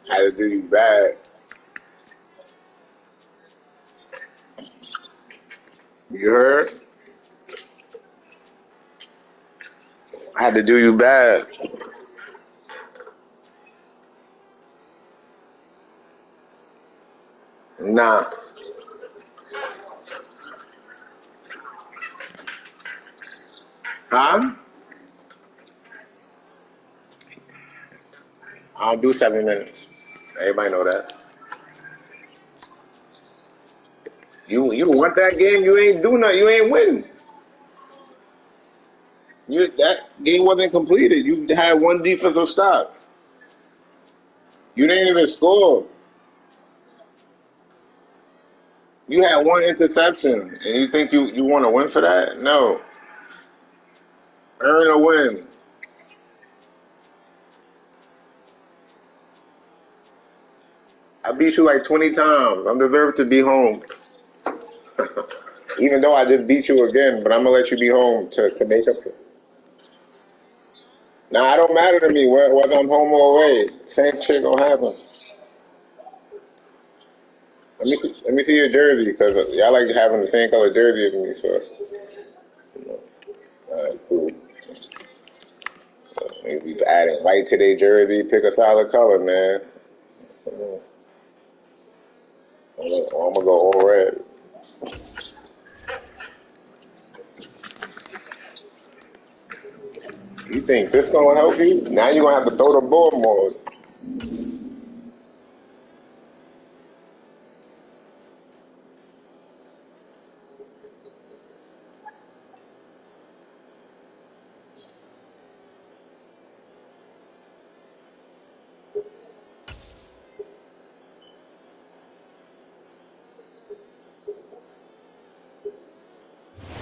Had to do you bad. You heard? Had to do you bad. Nah. Huh? I don't do 7 minutes. Everybody know that. You want that game? You ain't do nothing. You ain't win. That game wasn't completed. You had one defensive stop. You didn't even score. You had one interception, and you think you want to win for that? No. Earn a win. I beat you like 20 times. I'm deserved to be home. Even though I just beat you again, but I'm going to let you be home to make up for it. Nah, it don't matter to me whether I'm home or away. Same shit gonna happen. Let me see your jersey, because y'all like having the same color jersey as me, so. Alright, cool. Maybe adding white to their jersey, pick a solid color, man. I'm gonna go all red. You think this gonna help you? Now you're gonna have to throw the ball more.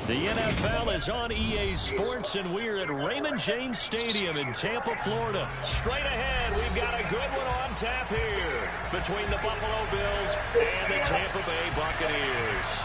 The NFL is on EA Sports, and we're at Raymond James Stadium in Tampa, Florida. Straight ahead, we've got a good one on tap here between the Buffalo Bills and the Tampa Bay Buccaneers.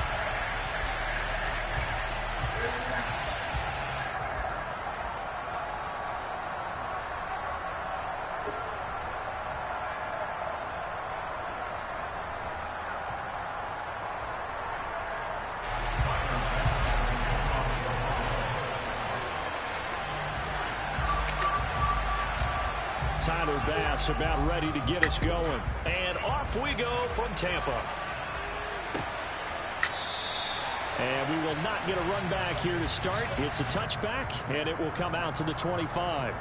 Tyler Bass about ready to get us going. And off we go from Tampa. And we will not get a run back here to start. It's a touchback, and it will come out to the 25.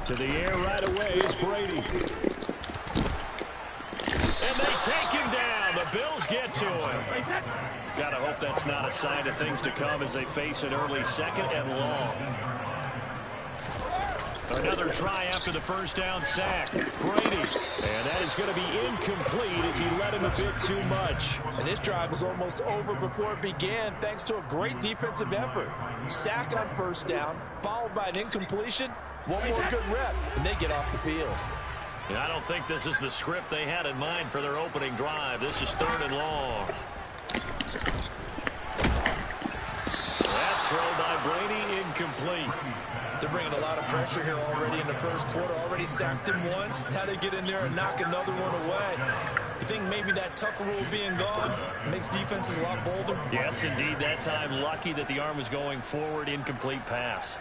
To the air right away is Brady. And they take him down. The Bills get to him. Gotta hope that's not a sign of things to come as they face an early second and long. Another try after the first down sack. Brady. And that is going to be incomplete as he let him a bit too much. And this drive was almost over before it began thanks to a great defensive effort. Sack on first down, followed by an incompletion. One more good rep, and they get off the field. And I don't think this is the script they had in mind for their opening drive. This is third and long. That throw by Brady, incomplete. They're bringing a lot of pressure here already in the first quarter. Already sacked him once. Now they get in there and knock another one away. You think maybe that Tucker rule being gone makes defenses a lot bolder? Yes, indeed. That time, lucky that the arm was going forward. Incomplete pass.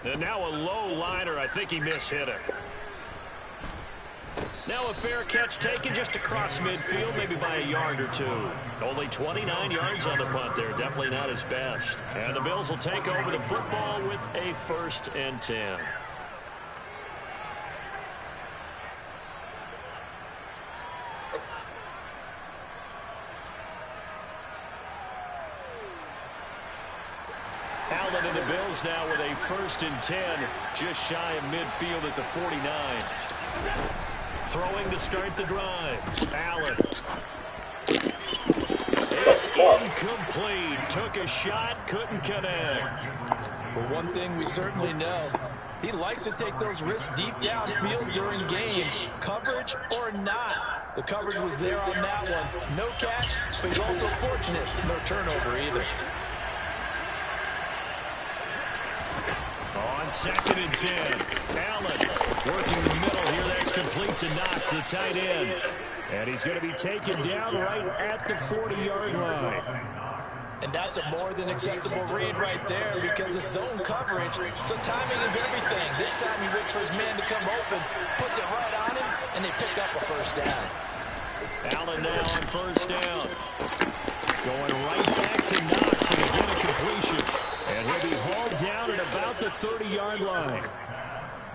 And now a low liner. I think he mishit it. Now a fair catch taken just across midfield, maybe by a yard or two. Only 29 yards on the punt there. Definitely not his best. And the Bills will take over the football with a 1st and 10. Allen and the Bills now with a 1st and 10, just shy of midfield at the 49. Throwing to start the drive. Allen. It's incomplete. Took a shot, couldn't connect. Well, one thing we certainly know, he likes to take those risks deep downfield during games, coverage or not. The coverage was there on that one. No catch, but he's also fortunate. No turnover either. On 2nd and 10, Allen working the middle here. That's complete to Knox, the tight end. And he's going to be taken down right at the 40-yard line. And that's a more than acceptable read right there because it's zone coverage, so timing is everything. This time he waits for his man to come open, puts it right on him, and they pick up a first down. Allen now on first down. Going right back to Knox, and again a completion. And he'll be hauled down at about the 30-yard line.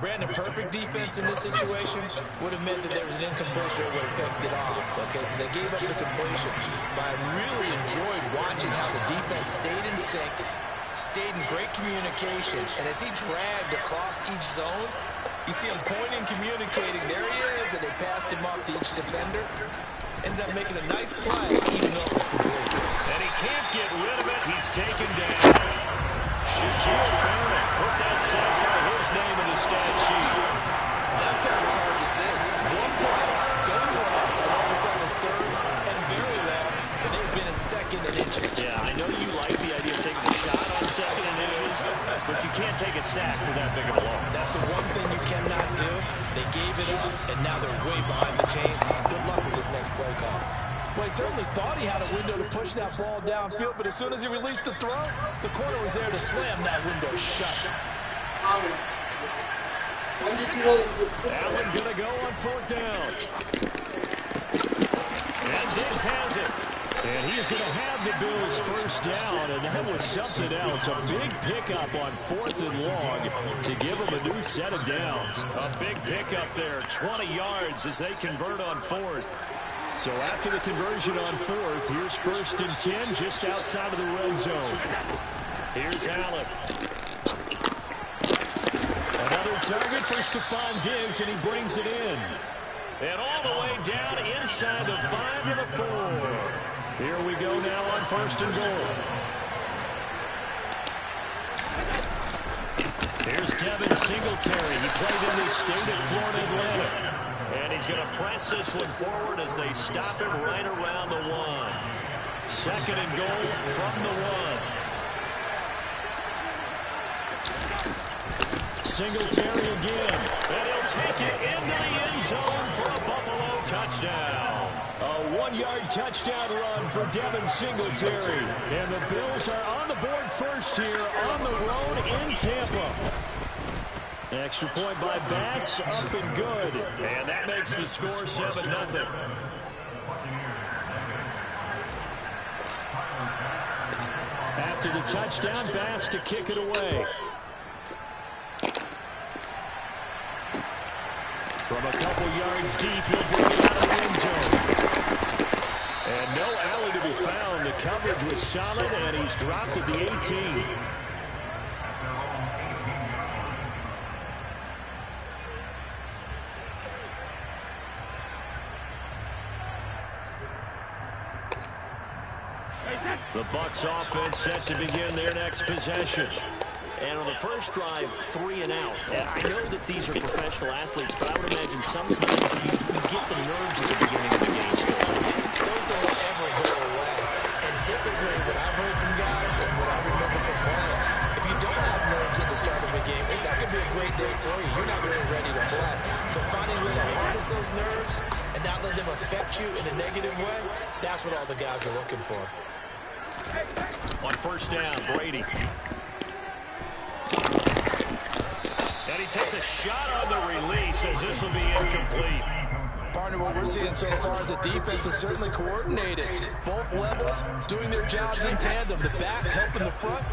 Brandon, perfect defense in this situation would have meant that there was an incompletion that would have picked it off. Okay, so they gave up the completion. But I really enjoyed watching how the defense stayed in sync, stayed in great communication. And as he dragged across each zone, you see him pointing, communicating. There he is, and they passed him off to each defender. Ended up making a nice play, even though it was complete. And he can't get rid of it. He's taken down. Shaquille Barrett put that sack by his name in the stat sheet. That play was hard to see. One play goes wrong, and all of a sudden it's third and very long, and they've been in second and inches. Yeah, I know you like the idea of taking a shot on second and inches, but you can't take a sack for that big of a loss. That's the one thing you cannot do. They gave it up, and now they're way behind the chains. Good luck with this next play call. Well, he certainly thought he had a window to push that ball downfield, but as soon as he released the throw, the corner was there to slam that window shut. Allen going to go on 4th down. And Diggs has it. And he's going to have the Bills first down, and that was something else. A big pickup on 4th and long to give them a new set of downs. A big pickup there, 20 yards as they convert on 4th. So after the conversion on 4th, here's 1st and 10 just outside of the red zone. Here's Allen. Another target for Stephon Diggs, and he brings it in. And all the way down inside the 5 to the 4. Here we go now on 1st and goal. Here's Devin Singletary. He played in the state of Florida Atlantic. And he's going to press this one forward as they stop him right around the 1. 2nd and goal from the 1. Singletary again. And he'll take it into the end zone for a Buffalo touchdown. A 1-yard touchdown run for Devin Singletary. And the Bills are on the board first here on the road in Tampa. Extra point by Bass, up and good. And that makes the score 7-0. After the touchdown, Bass to kick it away. From a couple yards deep, he'll bring it out of the end zone. And no alley to be found. The coverage was solid, and he's dropped at the 18. The Bucs offense set to begin their next possession. And on the first drive, 3 and out. I know that these are professional athletes, but I would imagine sometimes you get the nerves at the beginning of the game still. Those don't ever go away. And typically, what I've heard from guys and what I remember from playing, if you don't have nerves at the start of a game, it's not going to be a great day for you. You're not really ready to play. So finding a way to harness those nerves and not let them affect you in a negative way, that's what all the guys are looking for. On first down, Brady. And he takes a shot on the release as this will be incomplete. Partner, what we're seeing so far is the defense is certainly coordinated. Both levels doing their jobs in tandem. The back helping the front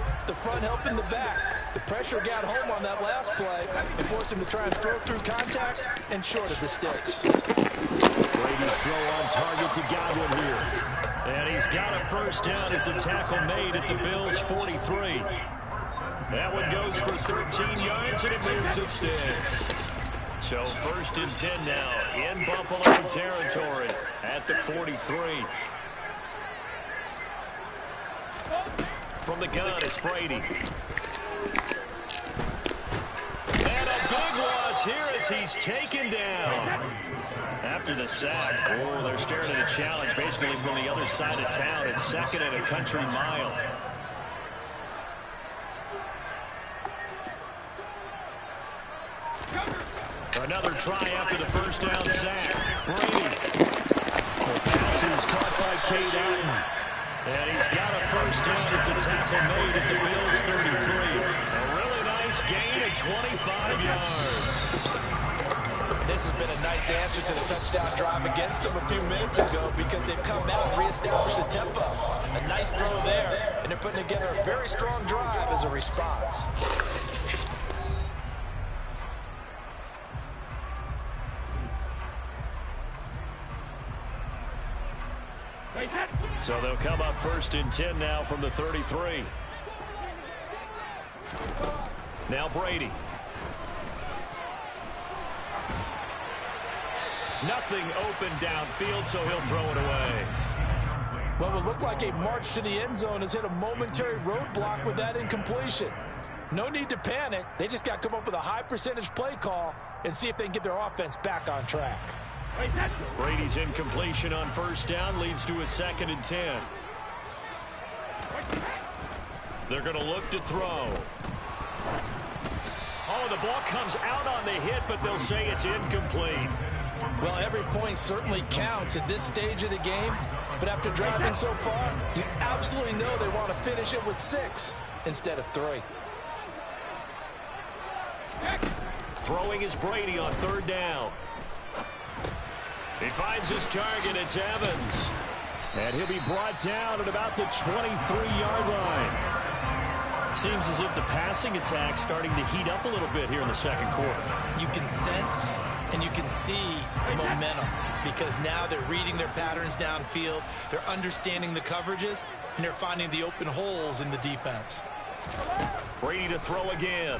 helping the back. The pressure got home on that last play and forced him to try and throw through contact and short of the sticks. Brady's throw on target to Godwin here. And he's got a first down as the tackle made at the Bills' 43. That one goes for 13 yards, and it moves the sticks. So 1st and 10 now in Buffalo territory at the 43. From the gun, it's Brady. And a big loss here as he's taken down. After the sack, they're staring at a challenge basically from the other side of town. It's 2nd and a country mile. Another try after the 1st down sack. Brady. The pass is caught by Cade Otton. And he's got a 1st down. It's a tackle made at the Bills' 33. A really nice gain of 25 yards. This has been a nice answer to the touchdown drive against them a few minutes ago because they've come out and reestablished the tempo. A nice throw there, and they're putting together a very strong drive as a response. So they'll come up 1st and 10 now from the 33. Now Brady. Nothing open downfield, so he'll throw it away. What would look like a march to the end zone has hit a momentary roadblock with that incompletion. No need to panic. They just got to come up with a high percentage play call and see if they can get their offense back on track. Brady's incompletion on 1st down leads to a 2nd and 10. They're going to look to throw. Oh, the ball comes out on the hit, but they'll say it's incomplete. Well, every point certainly counts at this stage of the game, but after driving so far, you absolutely know they want to finish it with 6 instead of 3. Throwing is Brady on 3rd down. He finds his target. It's Evans. And he'll be brought down at about the 23-yard line. Seems as if the passing attack's starting to heat up a little bit here in the 2nd quarter. You can sense and you can see the momentum because now they're reading their patterns downfield, they're understanding the coverages, and they're finding the open holes in the defense. Brady to throw again.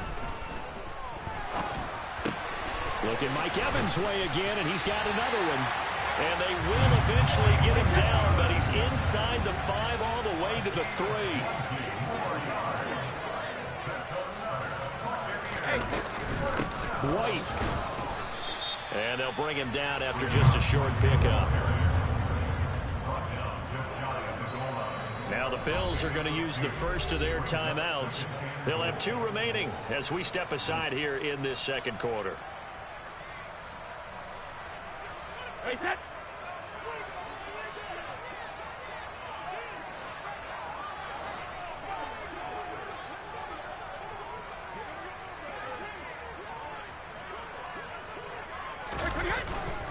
Looking Mike Evans' way again, and he's got another one. And they will eventually get him down, but he's inside the 5 all the way to the 3. White. And they'll bring him down after just a short pickup. Now the Bills are going to use the first of their timeouts. They'll have 2 remaining as we step aside here in this 2nd quarter.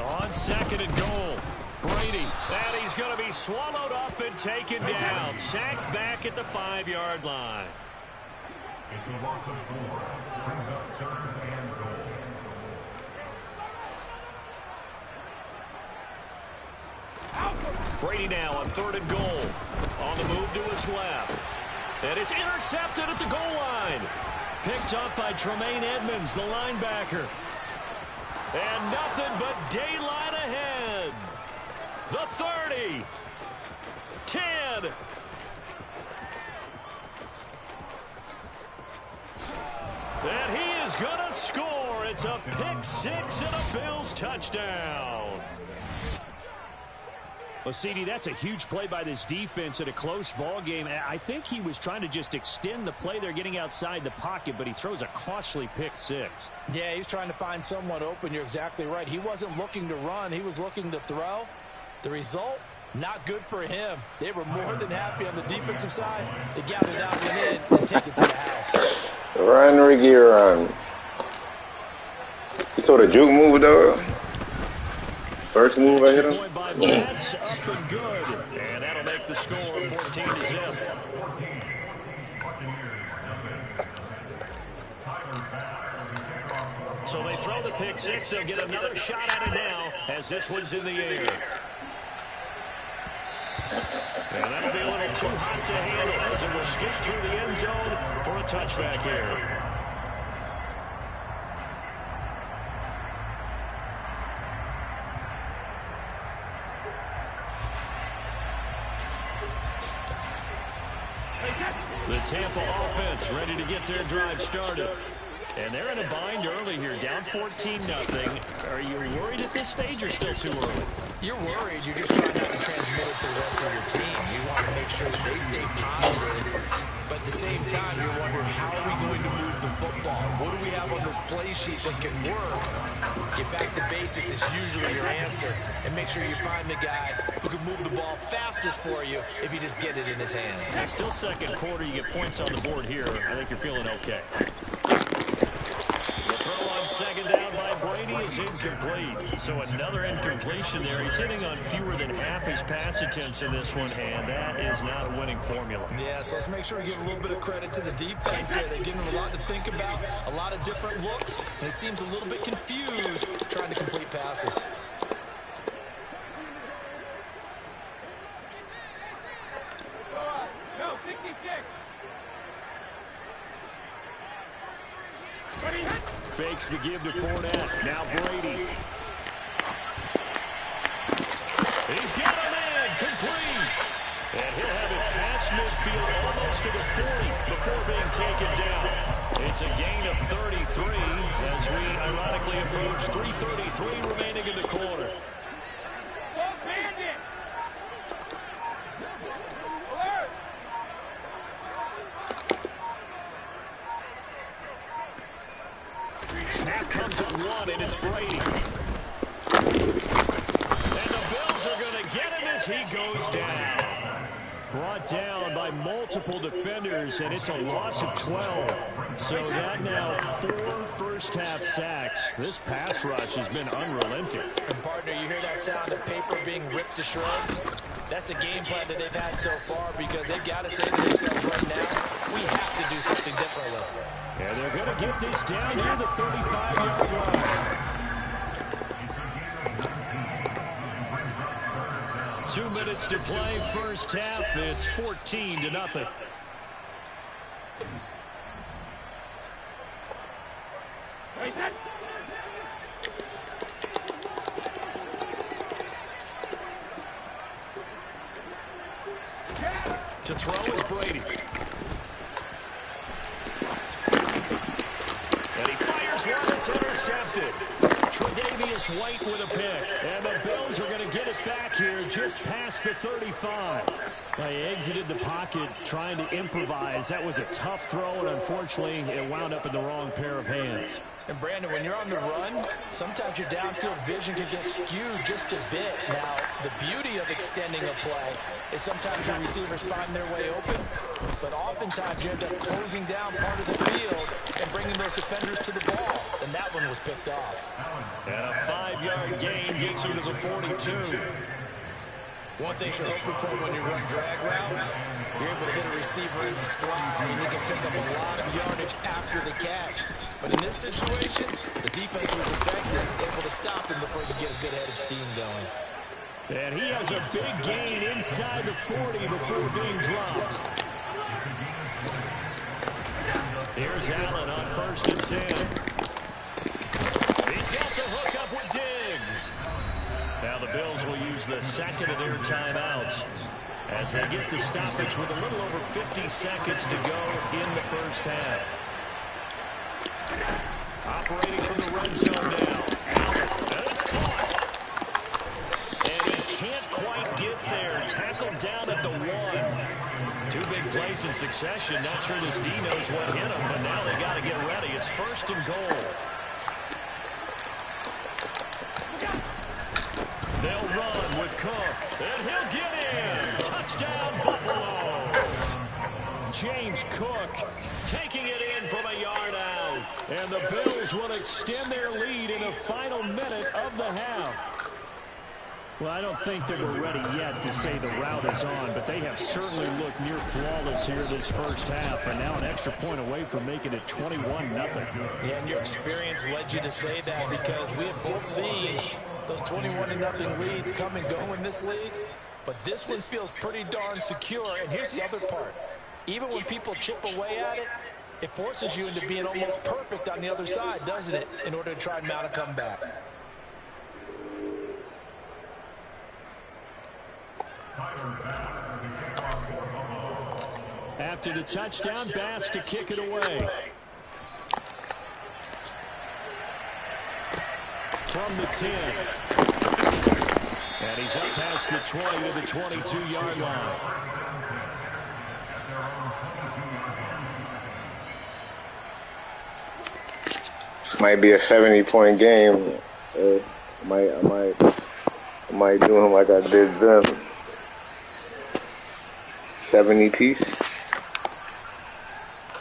On 2nd and goal, Brady, and he's going to be swallowed up and taken down. Sacked back at the 5-yard line. It's a loss of 4. Brings up 3rd and goal. Brady now on 3rd and goal. On the move to his left. And it's intercepted at the goal line. Picked up by Tremaine Edmonds, the linebacker. And nothing but daylight ahead. The 30. 10. And he is going to score. It's a pick 6 and a Bills touchdown. Well, CD, that's a huge play by this defense at a close ball game. I think he was trying to just extend the play. They're getting outside the pocket, but he throws a costly pick 6. Yeah, he's trying to find someone open. You're exactly right. He wasn't looking to run. He was looking to throw. The result, not good for him. They were more than happy on the defensive side to gather that one in and take it to the house. Run, Ricky, run. You saw the juke move, though? First move I hit him. Point by Bass, up and good. And that'll make the score 14-0. So they throw the pick 6. They'll get another shot at it now as this one's in the air. And that'll be a little too hot to handle as it will skip through the end zone for a touchback here. The Tampa offense ready to get their drive started. And they're in a bind early here, down 14-0. Are you worried at this stage or still too early? You're worried. You're just trying not to transmit it to the rest of your team. You want to make sure that they stay positive. But at the same time, you're wondering, how are we going to move the football? What do we have on this play sheet that can work? Get back to basics is usually your answer. And make sure you find the guy who can move the ball fastest for you if you just get it in his hands. And still second quarter, you get points on the board here. I think you're feeling okay. The throw on second down by Brady is incomplete. So another incompletion there. He's hitting on fewer than half his pass attempts in this one, and that is not a winning formula. Yeah, so let's make sure we give a little bit of credit to the defense here. They're giving him a lot to think about, a lot of different looks, and he seems a little bit confused trying to complete passes. Fakes the give to Fournette. Now Brady. He's got a man complete. And he'll have it past midfield almost to the 40 before being taken down. It's a gain of 33 as we ironically approach 3:33 remaining in the quarter. Snap comes at one, and it's Brady. And the Bills are going to get him as he goes down. Brought down by multiple defenders, and it's a loss of 12. So that now 4 first-half sacks. This pass rush has been unrelenting. And partner, you hear that sound of paper being ripped to shreds? That's the game plan that they've had so far, because they've got to say to themselves right now, we have to do something differently. And they're going to get this down near the 35-yard line. 2 minutes to play, first half. It's 14-0. To throw is Brady. And he fires one. It's intercepted. Tre'Davious White with a pick. And the Bills are going to get it back here just past the 35. They exited the pocket trying to improvise. That was a tough throw, and unfortunately, it wound up in the wrong pair of hands. And Brandon, when you're on the run, sometimes your downfield vision can get skewed just a bit. Now, the beauty of extending a play is sometimes your receivers find their way open, but oftentimes you end up closing down part of the field and bringing those defenders to the ball, and that one was picked off. And a 5-yard gain gets you to the 42. One thing you're hoping for when you run drag routes, you're able to hit a receiver in stride, and you can pick up a lot of yardage after the catch. But in this situation, the defense was effective, able to stop him before he could get a good head of steam going. And he has a big gain inside the 40 before being dropped. Here's Allen on 1st and 10. He's got the hook up with Diggs. Now the Bills will use the second of their timeouts as they get the stoppage with a little over 50 seconds to go in the first half. Operating from the red zone now. And it's caught. And he can't quite get there. Tackled down at the 1. 2 big plays in succession. Not sure this D knows what hit him, but now they got to get ready. It's 1st and goal. They'll run with Cook, and he'll get in. Touchdown, Buffalo. James Cook taking it in from a yard out. And the Bills will extend their lead in the final minute of the half. Well, I don't think that we're ready yet to say the route is on, but they have certainly looked near flawless here this first half, and now an extra point away from making it 21-0. Yeah, and your experience led you to say that, because we have both seen those 21-0 leads come and go in this league, but this one feels pretty darn secure. And here's the other part. Even when people chip away at it, it forces you into being almost perfect on the other side, doesn't it, in order to try and mount a comeback. After the touchdown, Bass to kick it away. From the 10. And he's up past the 20 to the 22-yard line. This might be a 70-point game. I might do him like I did them. 70 piece.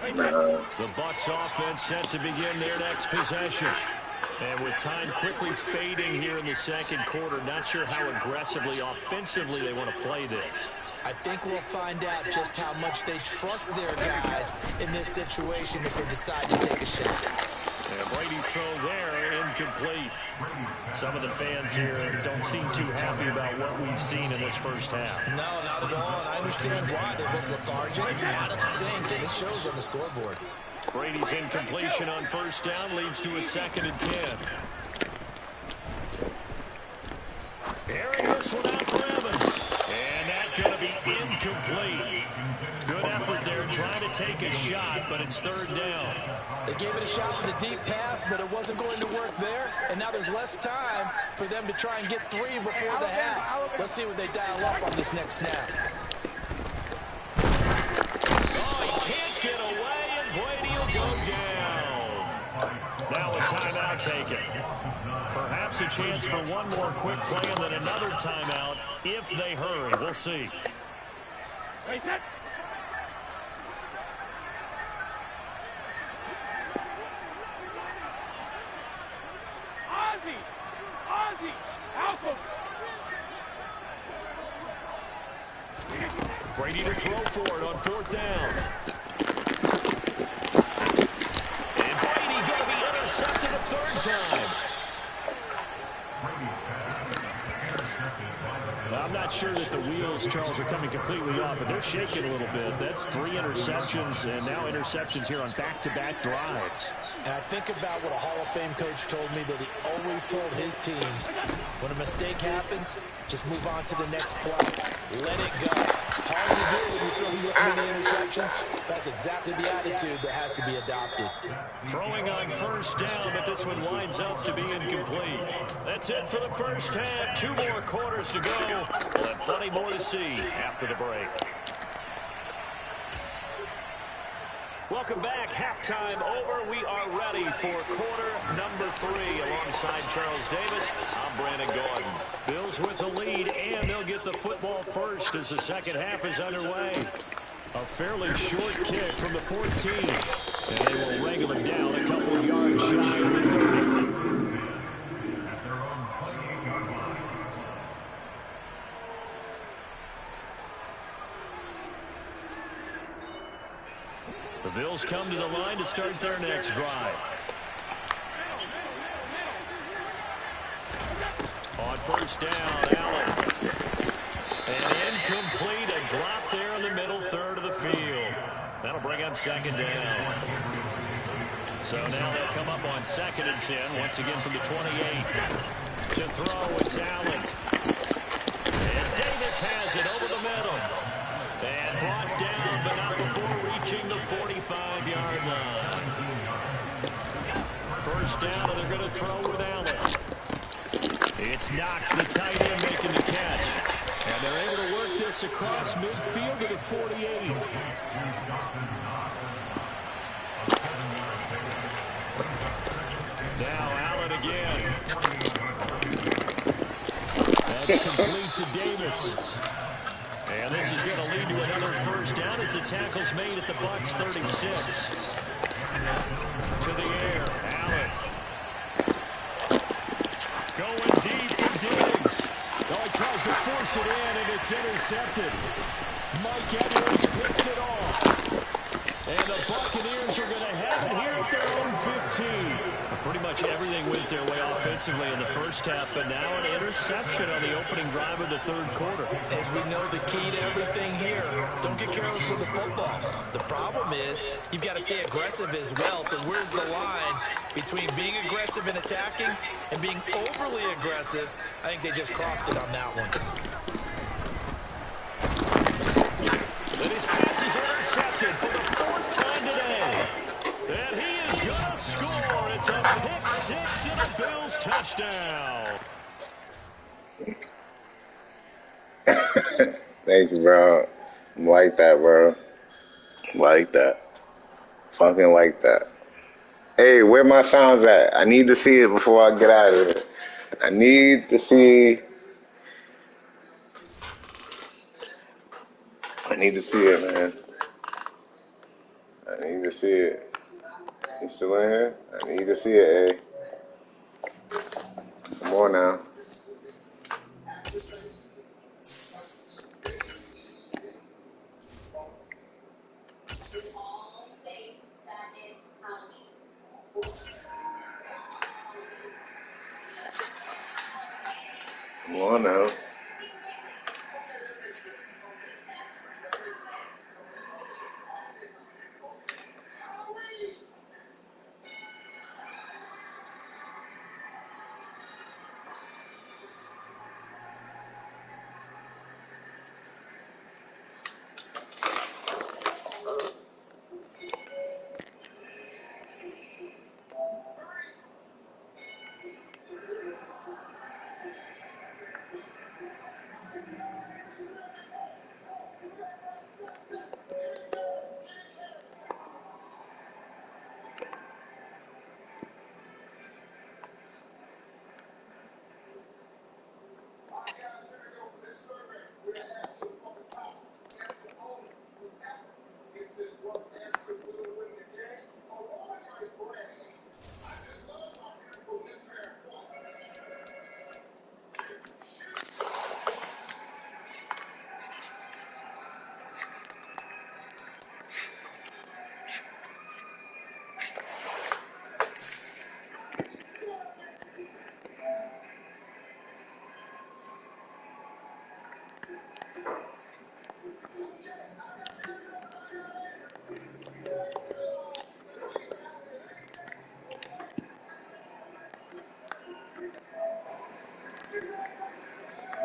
The Bucs offense set to begin their next possession. And with time quickly fading here in the second quarter, not sure how aggressively, offensively they want to play this. I think we'll find out just how much they trust their guys in this situation if they decide to take a shot. And Brady's throw there, incomplete. Some of the fans here don't seem too happy about what we've seen in this first half. No, not at all, and I understand why. They look lethargic, out of sync, and it shows on the scoreboard. Brady's incompletion on first down leads to a 2nd and 10. Airing this one out for Evans. And that's going to be incomplete. Good effort there trying to take a shot, but it's 3rd down. They gave it a shot with a deep pass, but it wasn't going to work there. And now there's less time for them to try and get 3 before the half. Let's see what they dial up on this next snap. Oh, he can't get away, and Brady will go down. Now a timeout taken. Perhaps a chance for one more quick play and then another timeout if they hurry. We'll see. Brady to throw for it on 4th down. And Brady going to be intercepted a 3rd time. Well, I'm not sure that the wheels, Charles, are coming completely off, but they're shaking a little bit. That's 3 interceptions, and now interceptions here on back-to-back drives. And I think about what a Hall of Fame coach told me, that he always told his teams, when a mistake happens, just move on to the next play. Let it go. Hard to do when you're throwing this many interceptions. That's exactly the attitude that has to be adopted. Throwing on first down, but this one winds up to be incomplete. That's it for the first half. 2 more quarters to go. We'll have plenty more to see after the break. Welcome back. Halftime over. We are ready for quarter number 3. Alongside Charles Davis, I'm Brandon Gordon. Bills with the lead, and they'll get the football first as the second half is underway. A fairly short kick from the 14. And they will wrangle him down a couple of yards shy of the 30. The Bills come to the line to start their next drive. On first down, Allen. And incomplete, a drop there in the middle third of the field. That'll bring up 2nd down. So now they'll come up on 2nd and 10, once again from the 28. To throw, it's Allen. And Davis has it over the middle. And brought down, but not before reaching the 45-yard line. First down, and they're going to throw with Allen. It's Knox, the tight end, making the catch. And they're able to work this across midfield to the 48. Now Allen again. That's complete to Davis. And this is going to lead to another first down as the tackle's made at the Bucs 36. To the air, Allen. Going deep for Diggs. Oh, he tries to force it in, and it's intercepted. Mike Edwards picks it off. And the Buccaneers are going to have it here at their own 15. Well, pretty much everything went their way offensively in the first half, but now an interception on the opening drive of the 3rd quarter. As we know, the key to everything here, don't get careless with the football. The problem is you've got to stay aggressive as well. So where's the line between being aggressive and attacking and being overly aggressive? I think they just crossed it on that one. Then his pass is intercepted. touchdown. Thank you, bro. I'm like that, bro. Like that. Fucking like that. Hey, where my sounds at? I need to see it before I get out of here. I need to see. I need to see it, man. I need to see it. You still in here? I need to see it, eh? Come on now. Come on now.